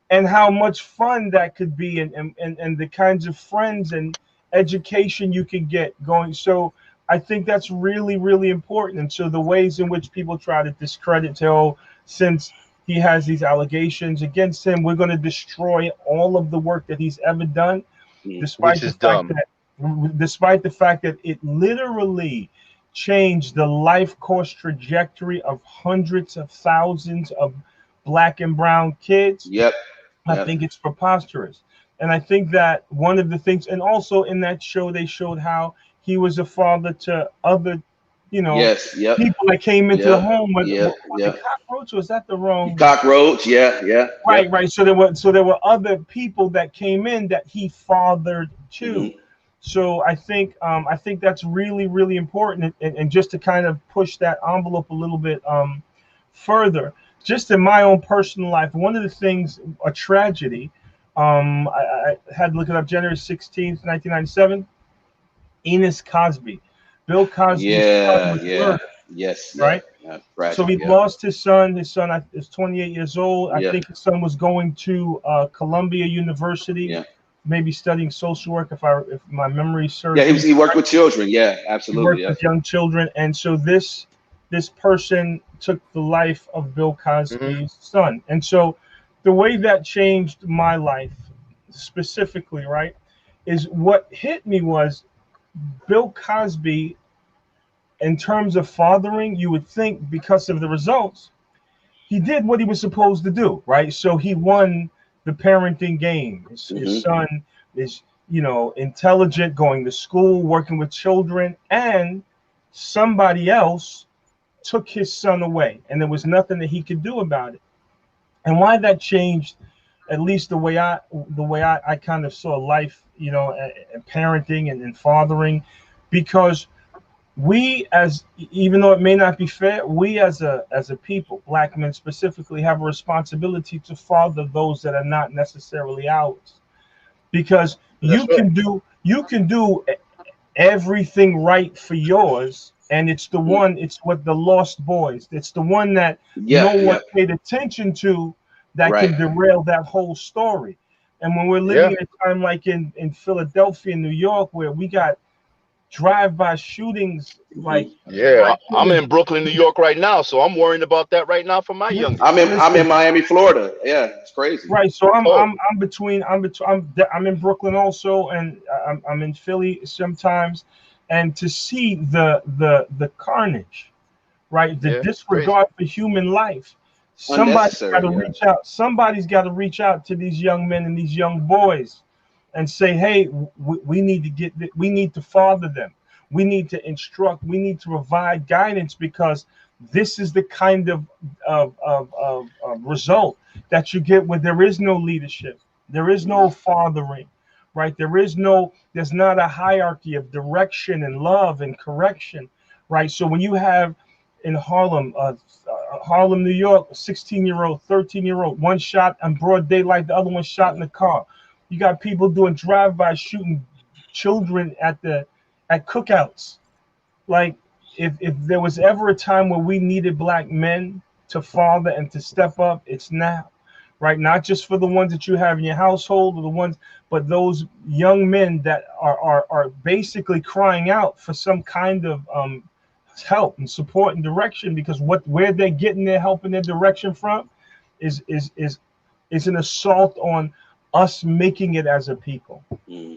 and how much fun that could be, and the kinds of friends and education you can get going. So I think that's really, really important. And so the ways in which people try to discredit, since he has these allegations against him, we're going to destroy all of the work that he's ever done, despite the fact that it literally change the life course trajectory of hundreds of thousands of black and brown kids, Yep. I Yep. think it's preposterous. And I think that one of the things, and also in that show, they showed how he was a father to other, you know, Yes. Yep. people that came into the Yep. home. Was Yep. it Yep. cockroach? Was that the wrong? Cockroach. Yeah. Yeah. Right, Yep. right. So there were other people that came in that he fathered too. Hmm. So I think that's really really important. And just to kind of push that envelope a little bit further, just in my own personal life, one of the things, a tragedy, I had to look it up. January 16th, 1997. Enos Cosby, Bill Cosby's son, Yeah. was Yeah. murdered. Yes. Right. Yep. Yeah. So Tragic. he Yeah. lost his son. His son is 28 years old. I Yeah. think his son was going to Columbia University, Yeah. maybe studying social work, if my memory Yeah. serves me He worked correct. with children. Yeah. He Absolutely. worked Yeah. with young children, and so this person took the life of Bill Hmm. Cosby's son. And so the way that changed my life specifically, right, is what hit me was Bill Cosby. In terms of fathering, you would think because of the results, he did what he was supposed to do, right? So he won the parenting game. His Hmm. son is, intelligent, going to school, working with children, and somebody else took his son away, and there was nothing that he could do about it. And why that changed, at least the way I kind of saw life, parenting and fathering, because we as even though it may not be fair, we as a people, black men specifically, have a responsibility to father those that are not necessarily ours, because That's right. you can do everything right for yours, and it's what the lost boys, it's the one that no Yeah. one Yep. paid attention to, that Right. can derail that whole story. And when we're living Yeah. in a time like in Philadelphia, New York, where we got drive-by shootings, like Hmm. Yeah. I I'm couldn't in Brooklyn, New York right now, so I'm worrying about that right now for my I'm youngest. in. I'm in listen. Miami, Florida. Yeah. It's crazy. Right, so Oh, I'm in Brooklyn also, and I'm in Philly sometimes, and to see the carnage, right, the yeah. It's crazy. disregard for human life, somebody's got to Unnecessary. Yeah. reach out. Somebody's got to reach out to these young men and these young boys, and say, hey, we need to we need to father them. We need to instruct. We need to provide guidance, because this is the kind of result that you get when there is no leadership, there is no Hmm. fathering, right? There's not a hierarchy of direction and love and correction, right? So when you have in Harlem, New York, a 16-year-old, 13-year-old, one shot in broad daylight, the other one shot in the car. You got people doing drive-by shooting children at cookouts. Like, if there was ever a time where we needed black men to father and to step up, it's now, right? Not just for the ones that you have in your household, or the ones, but those young men that are basically crying out for some kind of help and support and direction, because where they're getting their help and their direction from is an assault on us making it as a people. Hmm.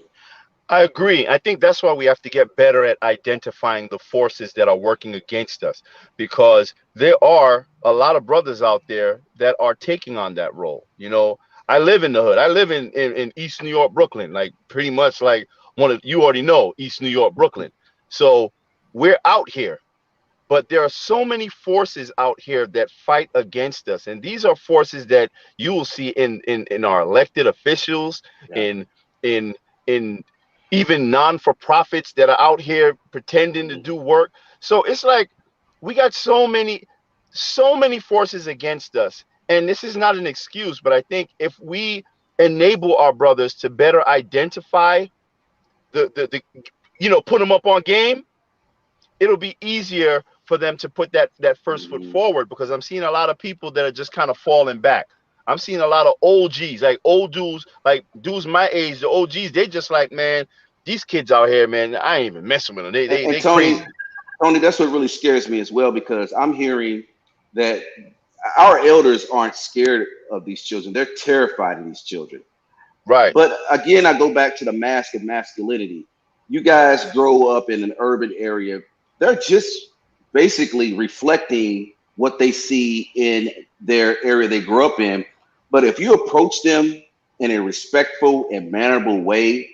I agree. I think that's why we have to get better at identifying the forces that are working against us, because there are a lot of brothers out there that are taking on that role. I live in the hood. I live in East New York, Brooklyn, like pretty much like you already know, East New York, Brooklyn. So we're out here, but there are so many forces out here that fight against us. And these are forces that you will see in our elected officials, Yeah. in in in even non-for-profits that are out here pretending to Hmm. do work. So it's like we got so many forces against us. And this is not an excuse, but I think if we enable our brothers to better identify the put them up on game, it'll be easier for them to put that first foot Hmm. forward, because I'm seeing a lot of people that are just kind of falling back. I'm seeing a lot of OGs, like old dudes, like dudes my age, the OGs. They just like, man, these kids out here, man, I ain't even messing with them. They And, they and they Tony, crazy. Tony, that's what really scares me as well, because I'm hearing that our elders aren't scared of these children; they're terrified of these children. Right. But again, I go back to the mask of masculinity. You guys grow up in an urban area. they're just basically reflecting what they see in their area they grew up in. But if you approach them in a respectful and mannerable way,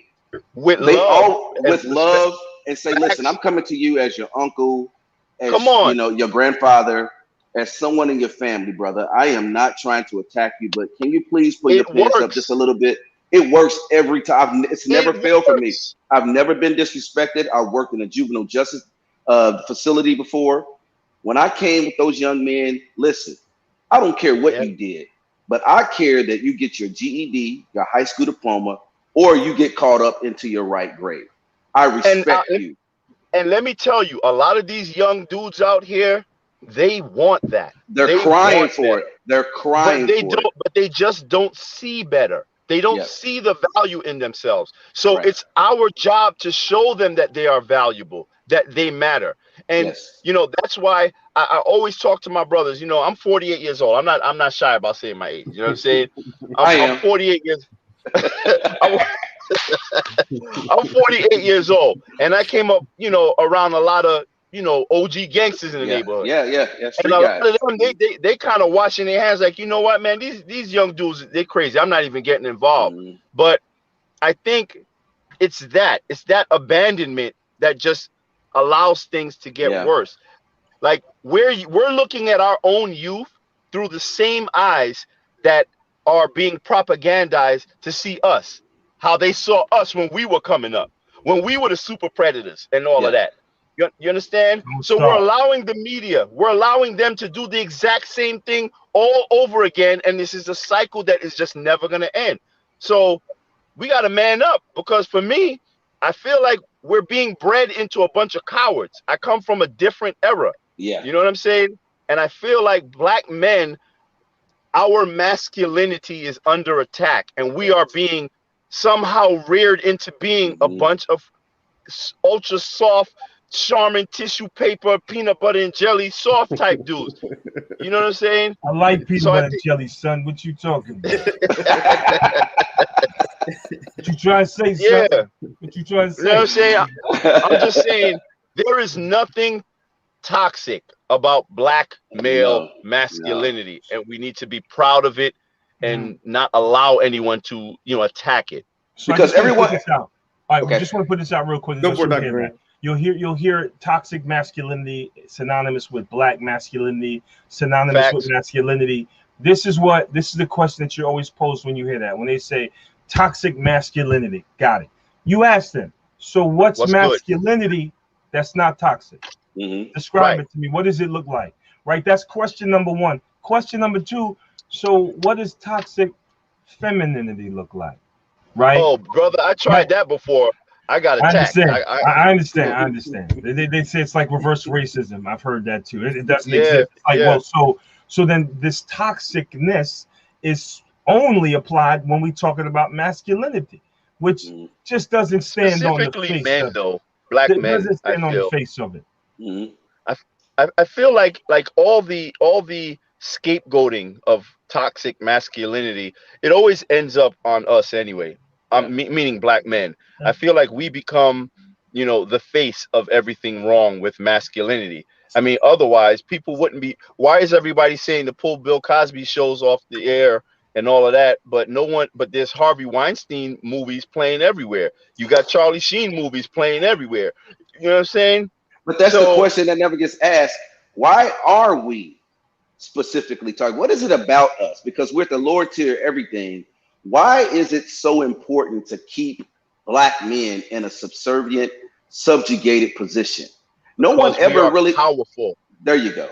with they love all and with respect. love and say, listen, I'm coming to you as your uncle, Come as on. your grandfather, as someone in your family, brother. I am not trying to attack you, but can you please pull your It pants up just a works. little bit? It works every time. It's never It failed for me. works. I've never been disrespected. I worked in a juvenile justice facility before. When I came with those young men, listen, I don't care what Yeah. you did, but I care that you get your GED, your high school diploma, or you get caught up into your right grade. I And respect you. and let me tell you, a lot of these young dudes out here, they want that. They're They crying want for it. better. They're But crying they for it. don't, but they just don't see better. They don't Yep. see the value in themselves. So Right. it's our job to show them that they are valuable, that they matter. And Yes. that's why I always talk to my brothers. I'm 48 years old. I'm not shy about saying my age. You know what I'm saying? I'm, I I'm am. 48 years. I'm, I'm 48 years old, and I came up, around a lot of, OG gangsters in the Yeah. neighborhood. Yeah. Yeah. Yeah. And Street a lot guys. of them, they kind of washing their hands like, you know what, man, these young dudes, they crazy. I'm not even getting involved. Mhm. But I think it's that abandonment that just allows things to get Yeah. worse. Like we're looking at our own youth through the same eyes that are being propagandized to see us, how they saw us when we were coming up, when we were the super predators and all of Yeah. that. You understand? Don't So we're start. allowing the media, we're allowing them to do the exact same thing all over again, and this is a cycle that is just never going to end. So we got to man up, because for me, I feel like we're being bred into a bunch of cowards. I come from a different era. Yeah. You know what I'm saying? And I feel like black men, our masculinity is under attack, and we Yeah. are being somehow reared into being a Hmm. bunch of ultra soft Charmin tissue paper, peanut butter and jelly, soft type dudes. You know what I'm saying? I like peanut So I butter and think, jelly, son. What you talking about? What you trying to say, son? yeah, you What you trying to know what I'm say? saying? I'm just saying there is nothing toxic about black male No. No. masculinity, and we need to be proud of it Mhm. and not allow anyone to attack it. So I Because just want to put everyone. this out. All right, we Okay. just want to put this out real quick. Go Just for so it, you Dr. hear Green. that. You'll hear toxic masculinity synonymous with black masculinity, synonymous with Facts. masculinity. This is the question that you always pose when you hear that. When they say toxic masculinity, got it. You ask them, so what's What's good? masculinity that's not toxic? Hmm. Describe Right. it to me. What does it look like? Right? That's question number one. Question number two. So what does toxic femininity look like? Right? Oh, brother, I Right. tried that before. I got I attacked. understand. I understand. Yeah, I understand. They say it's like reverse racism. I've heard that too. It doesn't yeah, exist. It's like, yeah. well, so then this toxicness is only applied when we're talking about masculinity, which Hmm. just doesn't stand on the Specifically face men, of though. Black it. men, Doesn't I stand on the feel. face of it. Hmm. I feel like all the scapegoating of toxic masculinity, it always ends up on us anyway. Yeah. Meaning black men. I feel like we become, the face of everything wrong with masculinity. I mean, otherwise people wouldn't be. Why is everybody saying to pull Bill Cosby shows off the air and all of that? But no one. But there's Harvey Weinstein movies playing everywhere. You got Charlie Sheen movies playing everywhere. You know what I'm saying? But that's the So question that never gets asked. Why are we specifically talking? What is it about us? Because we're the Lord tier everything. Why is it so important to keep black men in a subservient, subjugated position? No one because we ever are really. powerful. There you go.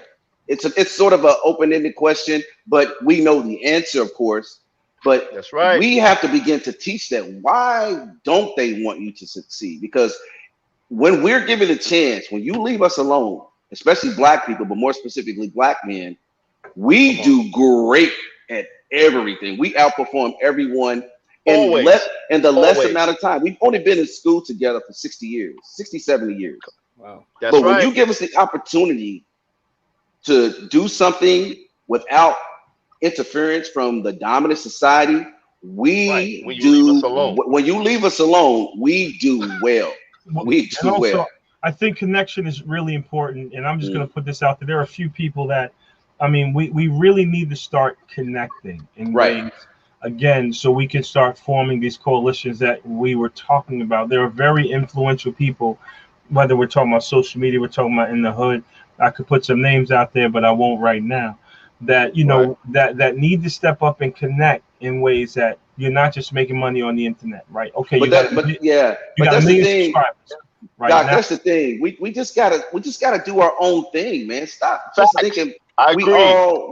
It's sort of an open-ended question, but we know the answer, of course. But That's right. we have to begin to teach that. Why don't they want you to succeed? Because when we're given a chance, when you leave us alone, especially black people, but more specifically black men, Come we on. do great at everything. We outperform everyone Always. in the less amount Always. of time. We've only been in school together for 60 years, 60, 70 years. Wow. That's But when right. you give us the opportunity to do something without interference from the dominant society, Right. When you leave us alone. when you leave us alone, we do well. Well, We and do also well. I think connection is really important, and I'm just going to put this out there. There are a few people that, I mean, we really need to start connecting in ways again, so we can start forming these coalitions that we were talking about. There are very influential people, whether we're talking about social media, we're talking about in the hood. I could put some names out there, but I won't right now. That that need to step up and connect in ways that you're not just making money on the internet, right? Okay, but you got a million subscribers. Right Doc, now, that's the thing. We just gotta do our own thing, man. Stop just thinking I agree.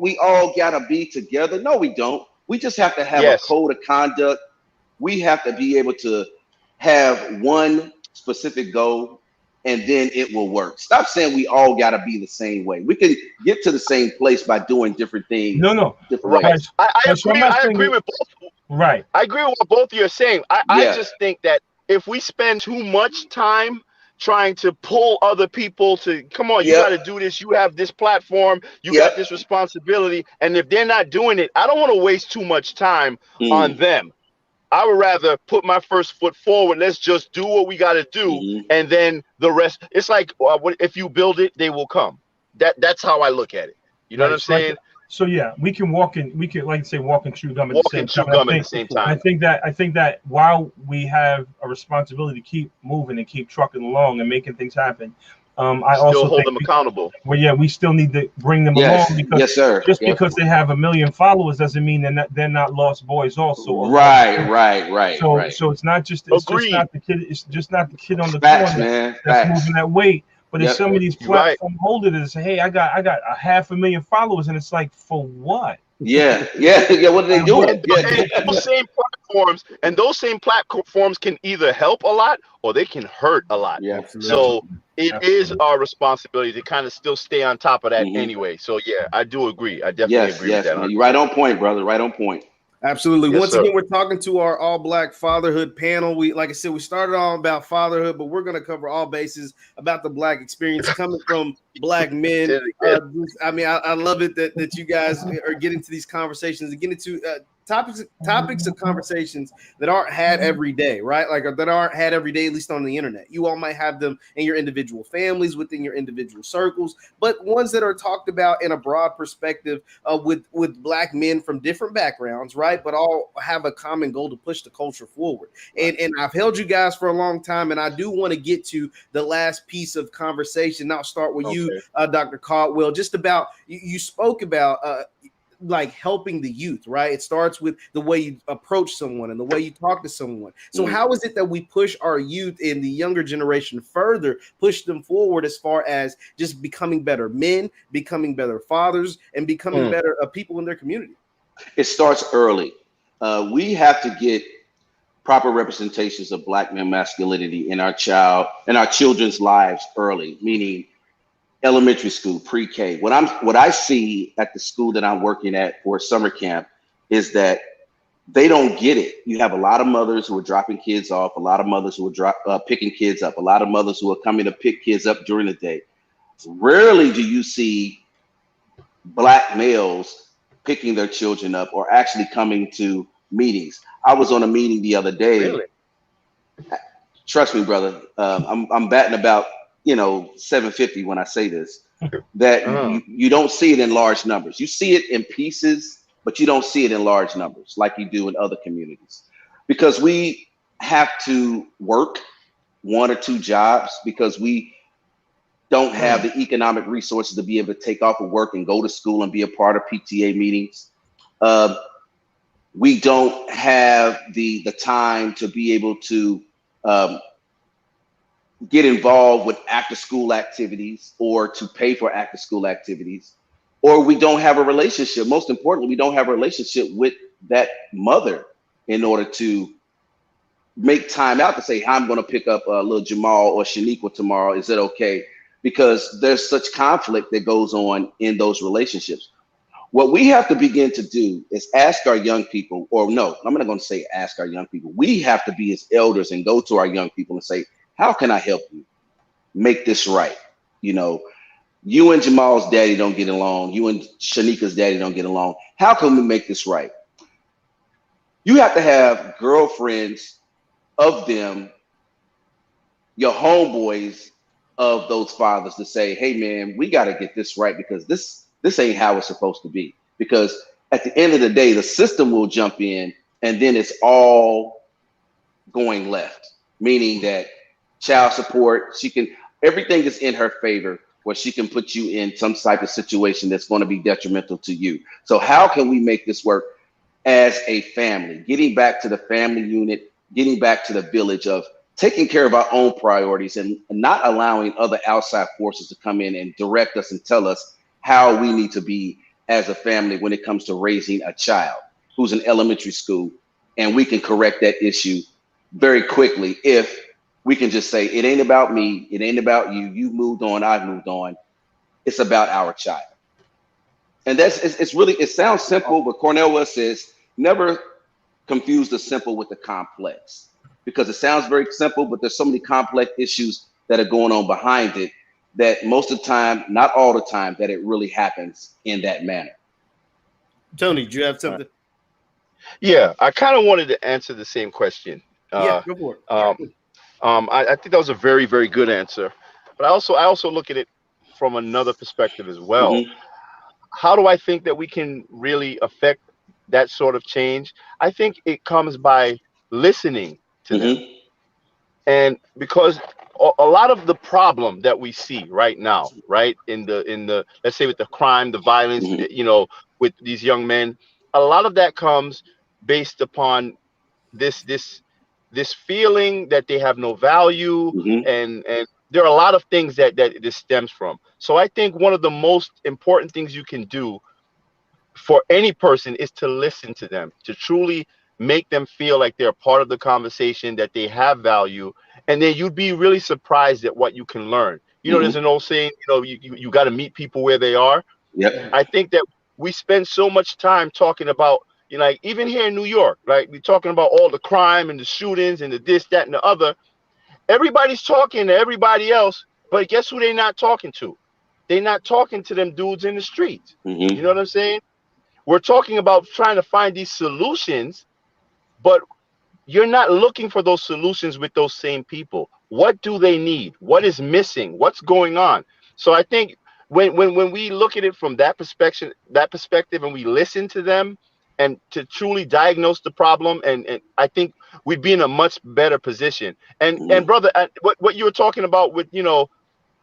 we all gotta be together. No, we don't. We just have to have a Yes. code of conduct. We have to be able to have one specific goal, and then it will work. Stop saying we all gotta be the same way. We can get to the same place by doing different things. No. Different Right. ways. I So agree. I agree with both. Right. I agree with what both of you are saying. I Yeah. just think that if we spend too much time trying to pull other people to come on, you got to do this, you have this platform, you got this responsibility, and if they're not doing it, I don't want to waste too much time on them. I would rather put my first foot forward. Let's just do what we got to do, and then the rest. It's like if you build it, they will come. That's how I look at it. You know what I'm saying? So yeah, we can walk in chewing gum at Walk the same and chew time. gum at the same time. I think that while we have a responsibility to keep moving and keep trucking along and making things happen, I still also hold think them accountable. Well, yeah, we still need to bring them along because just because they have 1 million followers doesn't mean they're not lost boys also. Right. So it's not just not the kid. It's just not the kid on the corner that's moving that weight. But it's some of these platform holders that say, "Hey, I got a 500,000 followers," and it's like, for what? Yeah. What are they doing? And those same platforms can either help a lot or they can hurt a lot. Yeah. So it is our responsibility to kind of still stay on top of that anyway. So yeah, I do agree. I definitely agree with that. Man. You're right on point, brother. Right on point. Absolutely. Once again, we're talking to our all Black fatherhood panel. Like I said, we started on about fatherhood, but we're going to cover all bases about the Black experience coming from Black men. I love it that you guys are getting to these conversations and getting to topics of conversations that aren't had every day, right? Like that aren't had every day, at least on the internet. You all might have them in your individual families, within your individual circles, but ones that are talked about in a broad perspective with Black men from different backgrounds, right? But all have a common goal to push the culture forward. And I've held you guys for a long time, and I do want to get to the last piece of conversation. I'll start with you, Dr. Caldwell, just about, you spoke about like helping the youth, right? It starts with the way you approach someone and the way you talk to someone. So how is it that we push our youth in the younger generation further, push them forward as far as just becoming better men, becoming better fathers, and becoming better people in their community? It starts early. We have to get proper representations of Black male masculinity in our children's lives early, meaning elementary school, pre-K. What I see at the school that I'm working at for summer camp is that they don't get it. You have a lot of mothers who are dropping kids off, a lot of mothers who are picking kids up, a lot of mothers who are coming to pick kids up during the day. Rarely do you see Black males picking their children up or actually coming to meetings. I was on a meeting the other day. Really? Trust me, brother. I'm batting about 750 when I say this. That you don't see it in large numbers. You see it in pieces, but you don't see it in large numbers like you do in other communities, because we have to work 1 or 2 jobs because we don't have the economic resources to be able to take off of work and go to school and be a part of PTA meetings. We don't have the time to be able to get involved with after school activities or to pay for after school activities, or we don't have a relationship. Most importantly, we don't have a relationship with that mother in order to make time out to say, I'm going to pick up little Jamal or Shaniqua tomorrow. Is it okay? Because there's such conflict that goes on in those relationships. What we have to begin to do is ask our young people, or no, I'm not going to say ask our young people. We have to be as elders and go to our young people and say, how can I help you make this right? You and Jamal's daddy don't get along. You and Shanika's daddy don't get along. How can we make this right? You have to have girlfriends of them, your homeboys, of those fathers to say, hey man, we got to get this right, because this ain't how it's supposed to be. Because at the end of the day, the system will jump in, and then it's all going left, meaning that child support, everything is in her favor, where she can put you in some type of situation that's going to be detrimental to you. So how can we make this work as a family, getting back to the family unit, getting back to the village of taking care of our own priorities, and not allowing other outside forces to come in and direct us and tell us how we need to be as a family when it comes to raising a child who's in elementary school. And we can correct that issue very quickly if we can just say, it ain't about me, it ain't about you, you moved on, I've moved on, it's about our child. And it's really, it sounds simple, but Cornel West says never confuse the simple with the complex, because it sounds very simple, but there's so many complex issues that are going on behind it that most of the time, not all the time, that it really happens in that manner. Tony, do you have something? Yeah, I kind of wanted to answer the same question. Yeah, go for it. I think that was a very, very good answer, but I also look at it from another perspective as well. Mm-hmm. How do I think that we can really affect that sort of change? I think it comes by listening to them. Mm-hmm. And because a lot of the problem that we see right now, right, in the let's say with the crime, the violence, Mm-hmm. you know, with these young men, a lot of that comes based upon this feeling that they have no value, Mm-hmm. and there are a lot of things that this stems from. So I think one of the most important things you can do for any person is to listen to them, to truly make them feel like they're part of the conversation, that they have value, and then you'd be really surprised at what you can learn. You know, there's Mm-hmm. an old saying, you know, you got to meet people where they are. Yep. I think that we spend so much time talking about, you know, like even here in New York, right? We're talking about all the crime and the shootings and the this, that, and the other. Everybody's talking to everybody else, but guess who they're not talking to? They're not talking to them dudes in the streets. You know Mm-hmm. what I'm saying? We're talking about trying to find these solutions, but you're not looking for those solutions with those same people. What do they need? What is missing? What's going on? So I think when we look at it from that perspective, and we listen to them and to truly diagnose the problem, and I think we'd be in a much better position. And Mm-hmm. brother, what you were talking about with, you know,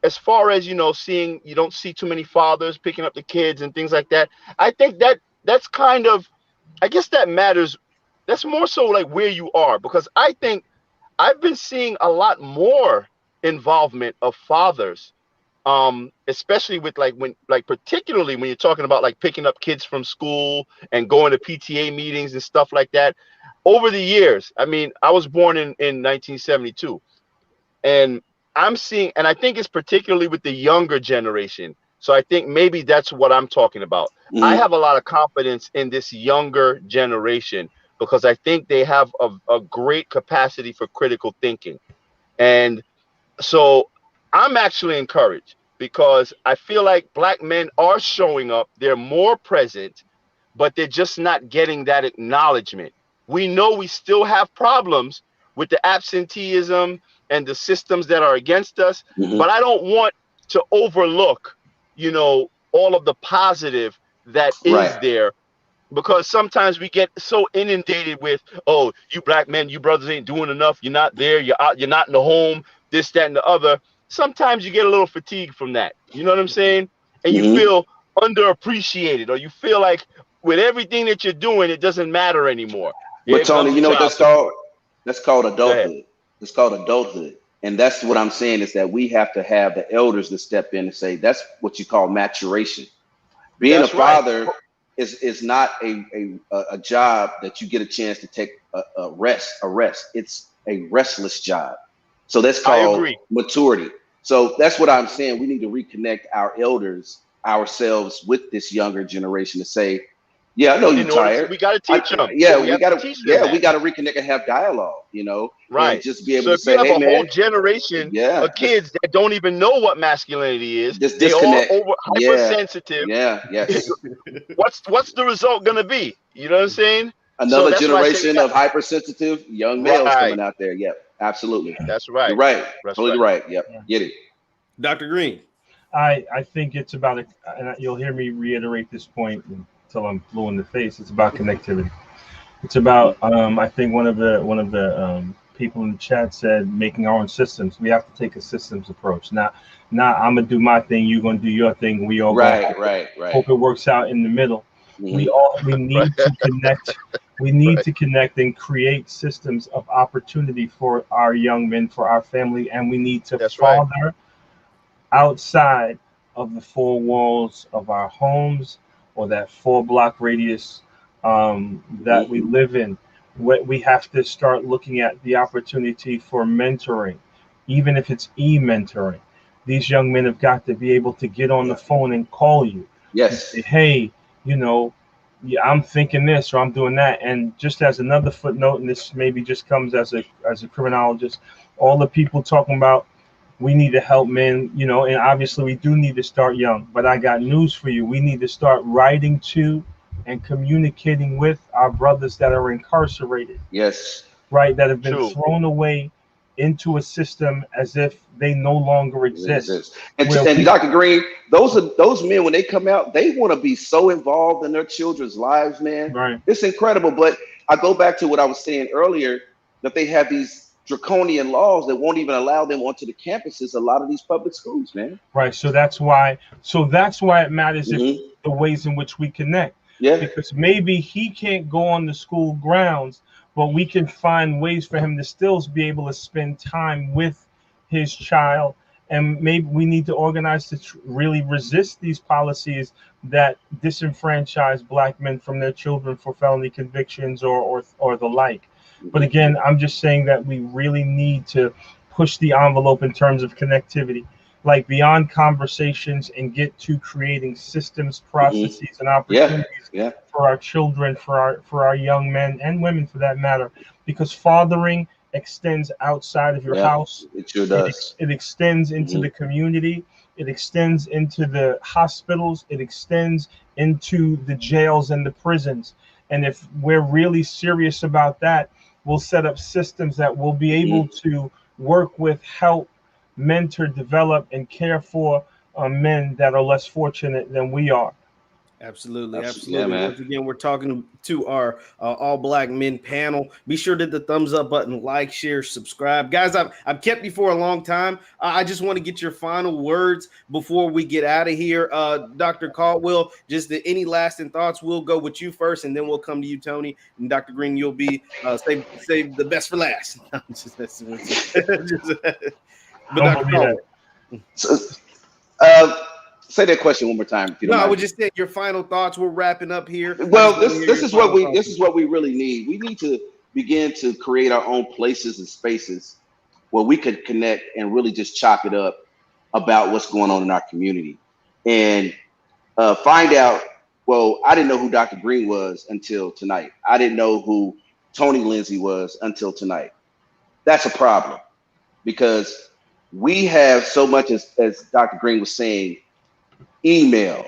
as far as, you know, seeing, you don't see too many fathers picking up the kids and things like that. I think that's kind of, I guess that matters. That's more so like where you are, because I think I've been seeing a lot more involvement of fathers, especially with like particularly when you're talking about like picking up kids from school and going to PTA meetings and stuff like that. Over the years, I mean, I was born in 1972, and I'm seeing, and I think it's particularly with the younger generation. So I think maybe that's what I'm talking about. I Mm-hmm. have a lot of confidence in this younger generation because I think they have a great capacity for critical thinking. And so I'm actually encouraged because I feel like black men are showing up. They're more present, but they're just not getting that acknowledgement. We know we still have problems with the absenteeism and the systems that are against us, but Mm-hmm. I don't want to overlook, you know, all of the positive that Right. is there, because sometimes we get so inundated with, oh, you black men, you brothers ain't doing enough, you're not there, you're out, you're not in the home, this, that, and the other. Sometimes you get a little fatigued from that, you know what I'm saying? And you Mm-hmm. feel underappreciated, or you feel like with everything that you're doing, it doesn't matter anymore. But Here Tony, comes the you know what child that's called? support. That's called Go ahead. adulthood. It's called adulthood. And that's what I'm saying, is that we have to have the elders to step in and say, that's what you call maturation. Being a That's right. father is not a job that you get a chance to take a rest. It's a restless job. So that's I called agree. maturity. So that's what I'm saying. We need to reconnect our elders, ourselves, with this younger generation to say, yeah, I know you're In order to, tired. we got to teach them. Yeah, We have to teach them we that. gotta reconnect and have dialogue, and Right. just be able So to if you say, have hey a whole man, generation yeah, of kids that don't even know what masculinity is, just they all disconnect. over Yeah, hypersensitive. yeah, yes. What's the result gonna be? You know what I'm saying? So Another that's why I say we generation got, of hypersensitive young males right. coming out there. Yep, absolutely. That's You're right. right. That's Totally right. right. Yep, get it. Dr. Green. I think it's about, and you'll hear me reiterate this point until I'm blue in the face. It's about connectivity. It's about, I think one of the people in the chat said making our own systems. We have to take a systems approach. Not I'm gonna do my thing, you're gonna do your thing. We all Right. hope it works out in the middle. We Right. need to connect. We need to connect and create systems of opportunity for our young men, for our family, and we need to That's right. father outside of the four walls of our homes or that 4 block radius that we live in. We have to start looking at the opportunity for mentoring, even if it's mentoring. These young men have got to be able to get on the phone and call you and say, Yes. hey, you know, yeah, I'm thinking this or I'm doing that. And just as another footnote, and this maybe just comes as a criminologist, all the people talking about we need to help men, and obviously we do need to start young. But I got news for you. We need to start writing to and communicating with our brothers that are incarcerated, Yes. right? That have been True. thrown away into a system as if they no longer It exist. exists. And, Where and we, Dr. Green, those men when they come out, they want to be so involved in their children's lives, man. right, It's incredible. But I go back to what I was saying earlier, that they have these draconian laws that won't even allow them onto the campuses. A lot of these public schools, man. right. So that's why it matters if Hmm. the ways in which we connect, Yeah. because maybe he can't go on the school grounds, but we can find ways for him to still be able to spend time with his child. And maybe we need to organize to really resist these policies that disenfranchise black men from their children for felony convictions or the like. But again, I'm just saying that we really need to push the envelope in terms of connectivity, like beyond conversations, and get to creating systems, Hmm. processes, and Yeah. opportunities Yeah. for our children, for our young men and women for that matter, because fathering extends outside of your Yeah. house. It sure It does. it extends into Hmm. the community. It extends into the hospitals. It extends into the jails and the prisons. And if we're really serious about that, we'll set up systems that will be able Hmm. to work with, help, mentor, develop, and care for men that are less fortunate than we are. Absolutely, Yeah, absolutely. man. Once again, we're talking to our all black men panel. Be sure to hit the thumbs up button, like, share, subscribe, guys. I've kept you for a long time. I just want to get your final words before we get out of here. Dr. Caldwell, just any lasting thoughts? We'll go with you first, and then we'll come to you, Tony, and Dr. Green. You'll be save the best for last. I'm just messing with you. But Don't Dr. believe that. Caldwell. So, uh, say that question one more time, if you No, don't I mind. would just say your final thoughts. We're wrapping up here. I just Well, want to this hear this your is what final we thoughts. this is what we really need. We need to begin to create our own places and spaces where we could connect and really just chop it up about what's going on in our community, and find out. Well, I didn't know who Dr. Green was until tonight. I didn't know who Tony Lindsay was until tonight. That's a problem because we have so much, as Dr. Green was saying, email,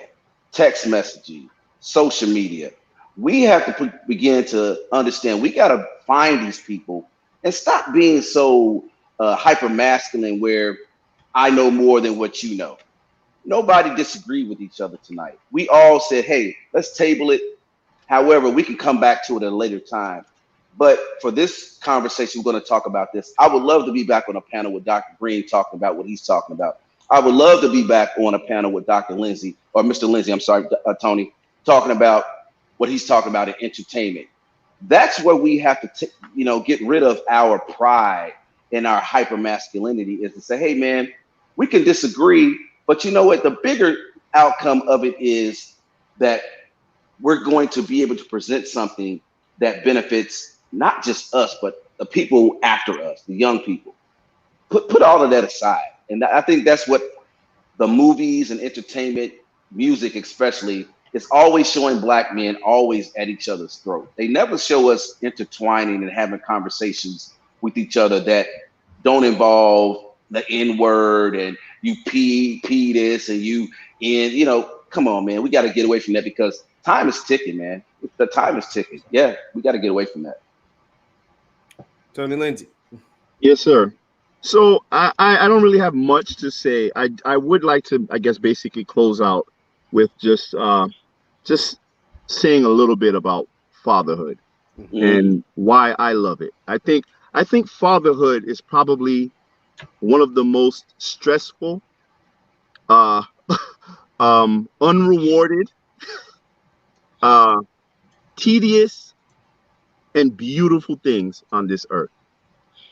text messaging, social media. We have to begin to understand we got to find these people and stop being so hyper masculine where I know more than what you know. Nobody disagreed with each other tonight. We all said, hey, let's table it. However, we can come back to it at a later time. But for this conversation, we're going to talk about this. I would love to be back on a panel with Dr. Green talking about what he's talking about. I would love to be back on a panel with Dr. Lindsay, or Mr. Lindsay, I'm sorry, Tony, talking about what he's talking about in entertainment. That's where we have to, get rid of our pride and our hyper masculinity, is to say, hey, man, we can disagree, but you know what? The bigger outcome of it is that we're going to be able to present something that benefits not just us, but the people after us, the young people. Put all of that aside, and I think that's what the movies and entertainment, music especially, is always showing black men always at each other's throat. They never show us intertwining and having conversations with each other that don't involve the N word and you pee this and come on, man. We got to get away from that because time is ticking, man. The time is ticking. Yeah, we got to get away from that. Tony Lindsay. Yes, sir. So I don't really have much to say. I would like to, I guess, basically close out with just saying a little bit about fatherhood Mm-hmm. and why I love it. I think fatherhood is probably one of the most stressful, uh, unrewarded, uh, tedious, and beautiful things on this earth.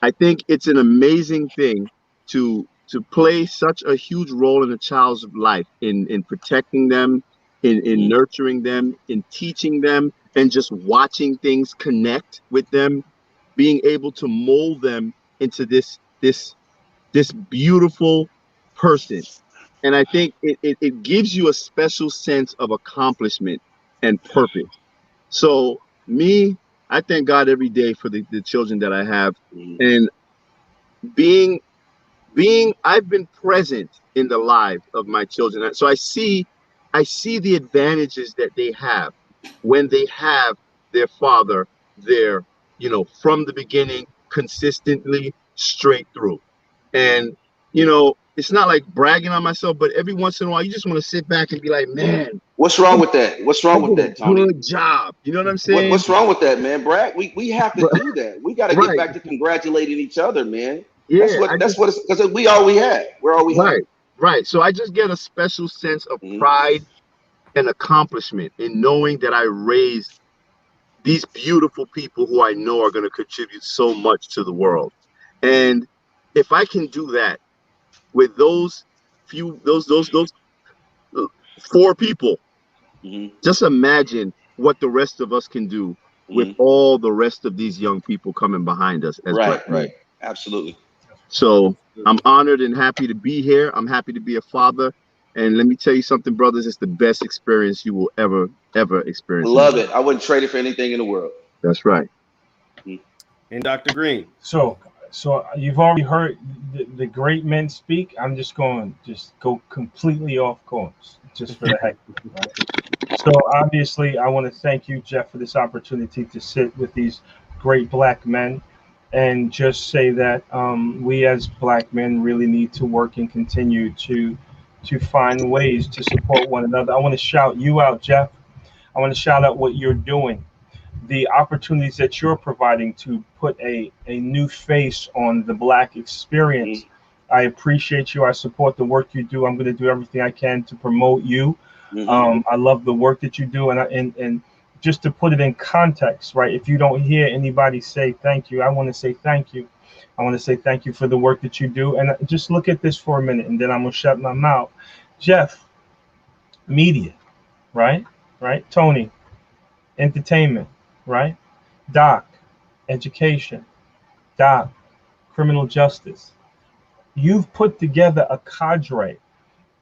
I think it's an amazing thing to play such a huge role in a child's life in protecting them, in Mm-hmm. nurturing them, in teaching them, and just watching things connect with them, being able to mold them into this beautiful person. And I think it gives you a special sense of accomplishment and purpose. So me, I thank God every day for the children that I have. Mm-hmm. And being I've been present in the lives of my children. So I see the advantages that they have when they have their father there, from the beginning, consistently, straight through. And it's not like bragging on myself, but every once in a while you just want to sit back and be like, man, What's wrong with that? What's I wrong with did a that, Tony? good job. You know what I'm saying? What's wrong with that, man? Brad, we have to do that. We got to get Right. back to congratulating each other, man. That's Yeah, what it's because we all we had. We're all we had. right, right. So I just get a special sense of Mm-hmm. pride and accomplishment in knowing that I raised these beautiful people who I know are going to contribute so much to the world. And if I can do that with those few, those four people, Mm-hmm. just imagine what the rest of us can do with Mm-hmm. all the rest of these young people coming behind us as black Right, right. men. Absolutely. So I'm honored and happy to be here. I'm happy to be a father. And let me tell you something, brothers, it's the best experience you will ever experience in your Love life. it. I wouldn't trade it for anything in the world. That's right. Mhm. And Dr. Green. So you've already heard the great men speak. I'm just going to just go completely off course, just for the heck of it, right? So obviously, I want to thank you, Jeff, for this opportunity to sit with these great black men, and just say that we as black men really need to work and continue to find ways to support one another. I want to shout you out, Jeff. I want to shout out what you're doing, the opportunities that you're providing to put a new face on the black experience. Mhm. I appreciate you. I support the work you do. I'm going to do everything I can to promote you. Mhm. I love the work that you do, and just to put it in context, right? If you don't hear anybody say thank you, I want to say thank you. I want to say thank you for the work that you do, and just look at this for a minute, and then I'm gonna shut my mouth. Jeff, media, right? Right? Tony, entertainment, right? Doc, education. Doc, criminal justice. You've put together a cadre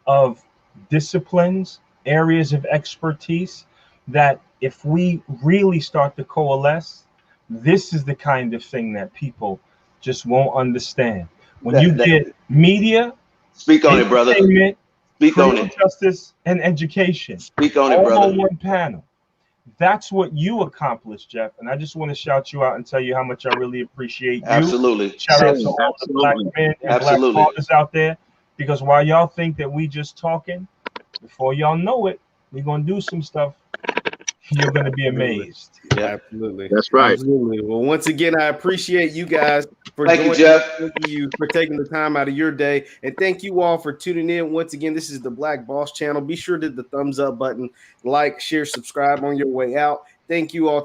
of disciplines, areas of expertise that if we really start to coalesce, this is the kind of thing that people just won't understand. When you That get media, speak on it, brother. entertainment, Speak on criminal it. justice, and education, Speak on it, all brother. on one panel. That's what you accomplished, Jeff. And I just want to shout you out and tell you how much I really appreciate you. Absolutely. Shout out to Same, all the black absolutely. men and black Absolutely. fathers out there. Because while y'all think that we just talking, before y'all know it, we're gonna do some stuff. You're gonna be Absolutely. amazed. Yeah. Absolutely. That's right. Absolutely. Well, once again, I appreciate you guys for Thank you, joining. Jeff. Thank you for taking the time out of your day. And thank you all for tuning in. Once again, this is the Black Boss Channel. Be sure to hit the thumbs up button, like, share, subscribe on your way out. Thank you all.